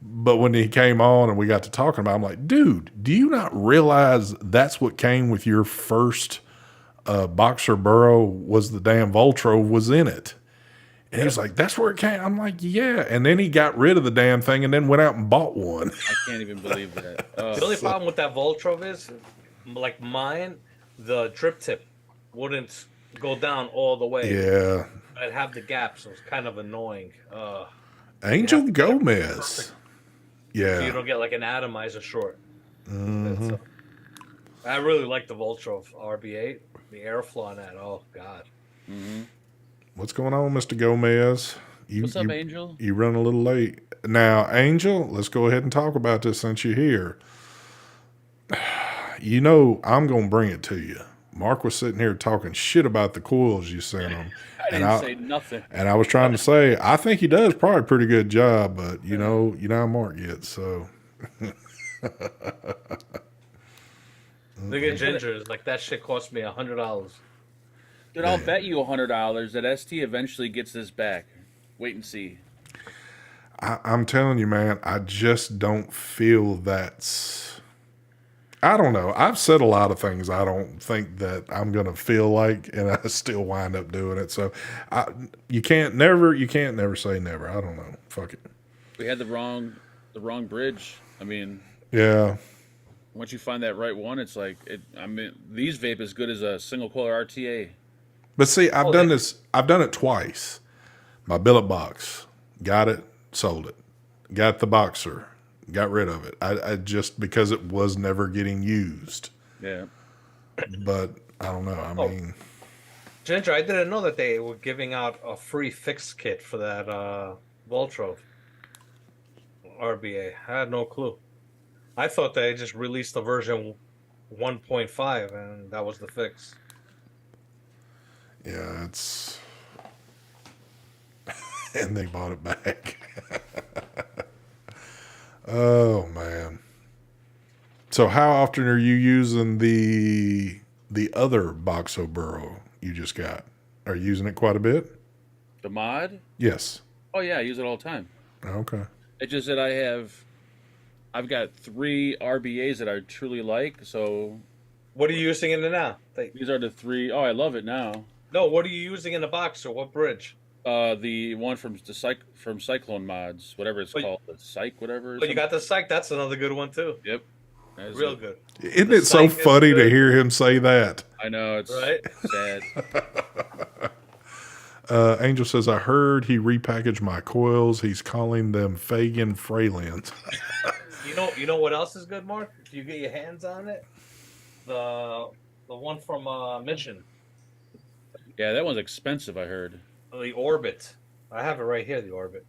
But when he came on and we got to talking about it, I'm like, dude, do you not realize that's what came with your first Boxer Burrow was the damn Voltrove was in it? And he was like, that's where it came. I'm like, yeah. And then he got rid of the damn thing and then went out and bought one. I can't even believe that. The only problem with that Voltrove is, like mine, the drip tip wouldn't go down all the way. Yeah. I'd have the gap, so it's kind of annoying. Angel Gomez. Yeah. So you don't get like an atomizer short. Mm-hmm. I really like the Voltrove RBA. The airflow on that. Oh, God. Mm-hmm. What's going on, Mr. Gomez? What's up, Angel? You run a little late. Now, Angel, let's go ahead and talk about this since you're here. You know, I'm going to bring it to you. Mark was sitting here talking shit about the coils you sent him. I didn't say nothing. And I was trying to say, I think he does probably a pretty good job, but you know how Mark gets, so. Look at Ginger. Like, that shit cost me $100. Dude, I'll bet you $100 that ST eventually gets this back. Wait and see. I'm telling you, man, I just don't feel that's... I don't know. I've said a lot of things I don't think that I'm going to feel like, and I still wind up doing it. So you can't never say never. I don't know. Fuck it. We had the wrong bridge. I mean... Yeah. Once you find that right one, it's like... these vape as good as a single coiler RTA. But see, I've done it twice. My billet box, got it, sold it. Got the Boxer, got rid of it. I just, because it was never getting used. Yeah. But I don't know. I mean, Ginger, I didn't know that they were giving out a free fix kit for that Voltrove RBA. I had no clue. I thought they just released the version 1.5 and that was the fix. yeah, it's... and they bought it back. Oh, man. So how often are you using the other Boxo Burrow you just got? Are you using it quite a bit? The mod? Yes. Oh, yeah, I use it all the time. Okay. It's just that I've got 3 RBAs that I truly like, so... What are you using in it now? These are the 3... Oh, I love it now. No, what are you using in the box or what bridge? The one from Cyclone Mods, whatever it's called, the Psych, whatever. But you got the Psych. That's another good one too. Yep, real good. Isn't it so funny to hear him say that? I know, it's right. Sad. Angel says, I heard he repackaged my coils. He's calling them Fagan Freylins. You know what else is good, Mark? If you get your hands on it, the one from Mission. Yeah, that one's expensive, I heard. The Orbit. I have it right here, the Orbit.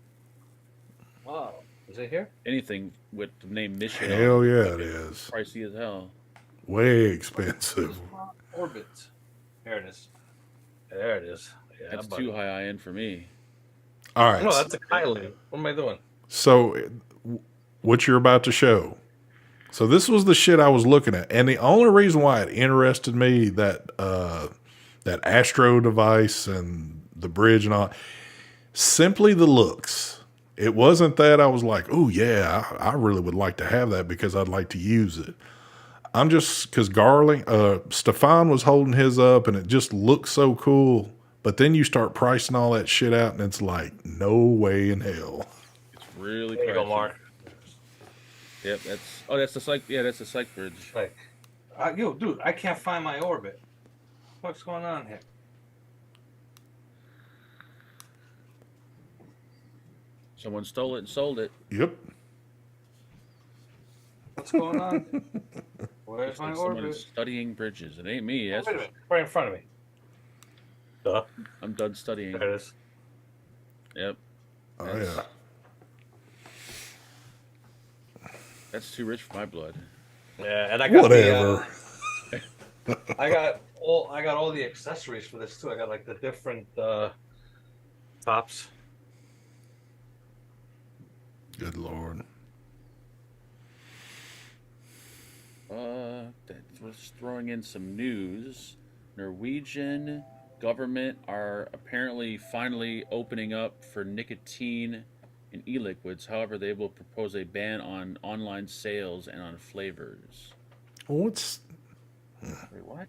Wow. Is it here? Anything with the name Mission. Hell yeah, it is. Pricey as hell. Way expensive. Orbit. There it is. There it is. Yeah, that's too high end for me. All right. No, that's a Kylie. What am I doing? So, what you're about to show, So this was the shit I was looking at, and the only reason why it interested me that that Astro device and the bridge and all, simply the looks. It wasn't that I was like, oh yeah, I really would like to have that because I'd like to use it. I'm just because Stefan was holding his up, and it just looked so cool. But then you start pricing all that shit out, and it's like, no way in hell. It's really There you go, pricey. Mark. Yep, that's the psych. Yeah, that's the psych bridge. Like, yo, dude, I can't find my orbit. What's going on here? Someone stole it and sold it. Yep. What's going on? Where's my Someone orbit? is studying bridges. It ain't me. Oh, That's wait a minute. Right in front of me. Duh. I'm done studying. There it is. Yep. Oh yeah. That's too rich for my blood. Yeah, and I got Whatever. I got all the accessories for this too. I got like the different tops. Good Lord. That's throwing in some news. Norwegian government are apparently finally opening up for nicotine in e-liquids. However, they will propose a ban on online sales and on flavors. What's Wait, what?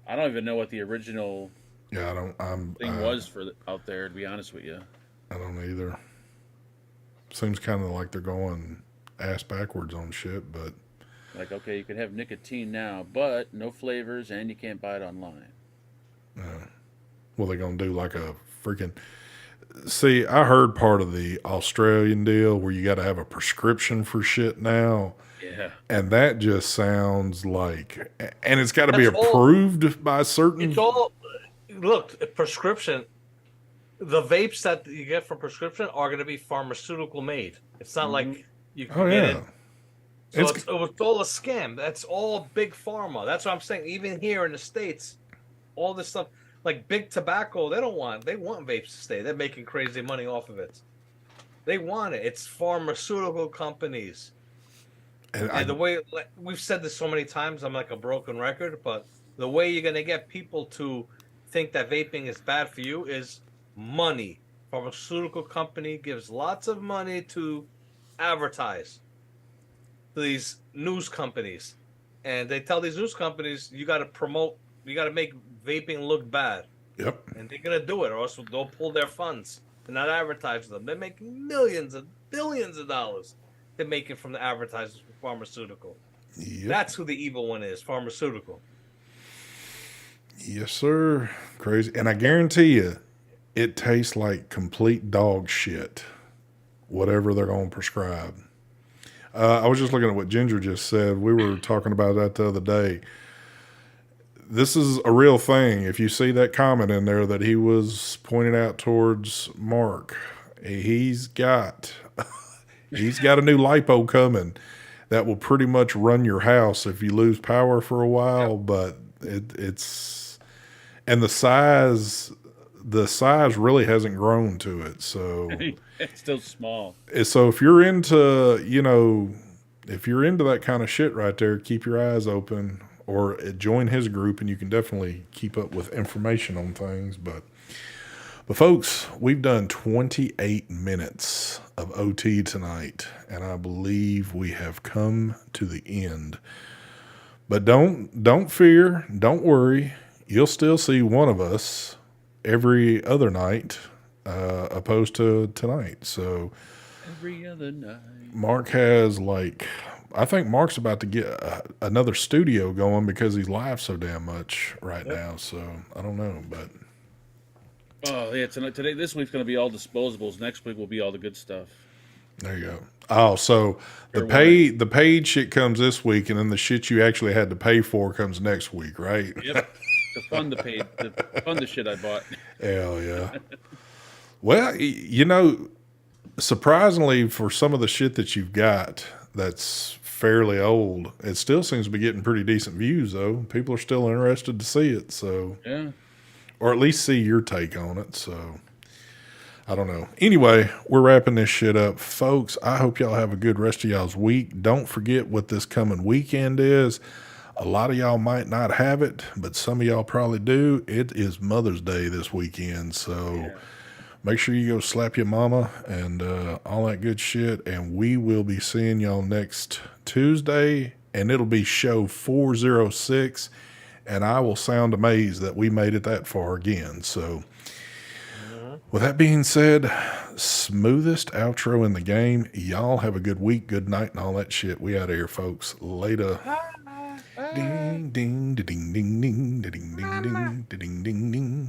I don't even know what the original yeah? I'm thing was for out there. To be honest with you, I don't either. Seems kind of like they're going ass backwards on shit, but like, okay, you can have nicotine now, but no flavors, and you can't buy it online. well, they're gonna do like a freaking. See, I heard part of the Australian deal where you got to have a prescription for shit now. Yeah. And that just sounds like, and it's got to be That's all- approved by certain. It's all look prescription. The vapes that you get from prescription are going to be pharmaceutical made. It's not like you can Oh get yeah, it. So it was all a scam. That's all big pharma. That's what I'm saying. Even here in the States, all this stuff like big tobacco, they want vapes to stay. They're making crazy money off of it. They want it. It's pharmaceutical companies. And the way we've said this so many times, I'm like a broken record, but the way you're going to get people to think that vaping is bad for you is money. Pharmaceutical company gives lots of money to advertise to these news companies. And they tell these news companies, you got to promote, you got to make vaping look bad. Yep. And they're going to do it, or else they'll pull their funds and not advertise them. They're making millions and billions of dollars. They're making from the advertisers for pharmaceutical. Yep. That's who the evil one is, pharmaceutical. Yes, sir. Crazy. And I guarantee you, it tastes like complete dog shit, whatever they're going to prescribe. I was just looking at what Ginger just said. We were talking about that the other day. This is a real thing. If you see that comment in there that he was pointing out towards Mark, he's got a new lipo coming that will pretty much run your house if you lose power for a while. Yep. But it's and the size really hasn't grown to it. So it's still small. So if you're into that kind of shit right there, keep your eyes open or join his group, and you can definitely keep up with information on things. But folks, we've done 28 minutes of OT tonight, and I believe we have come to the end. But don't fear, don't worry. You'll still see one of us every other night, opposed to tonight. So every other night. Mark has I think Mark's about to get another studio going because he's live so damn much right now. So I don't know, but. Oh yeah, this week's going to be all disposables. Next week will be all the good stuff. There you go. Oh, so the paid shit comes this week, and then the shit you actually had to pay for comes next week, right? Yep. To fund the shit I bought. Hell yeah. Well, surprisingly, for some of the shit that you've got that's fairly old, it still seems to be getting pretty decent views, though. People are still interested to see it, so yeah, or at least see your take on it. So I don't know. Anyway, we're wrapping this shit up. Folks, I hope y'all have a good rest of y'all's week. Don't forget what this coming weekend is. A lot of y'all might not have it, but some of y'all probably do. It is Mother's Day this weekend, so make sure you go slap your mama and all that good shit. And we will be seeing y'all next Tuesday, and it'll be show 406. And I will sound amazed that we made it that far again. So with that being said, smoothest outro in the game. Y'all have a good week, good night, and all that shit. We out of here, folks. Later. Ding, ding, ding, ding, ding, ding, ding, ding, ding, ding, ding, ding.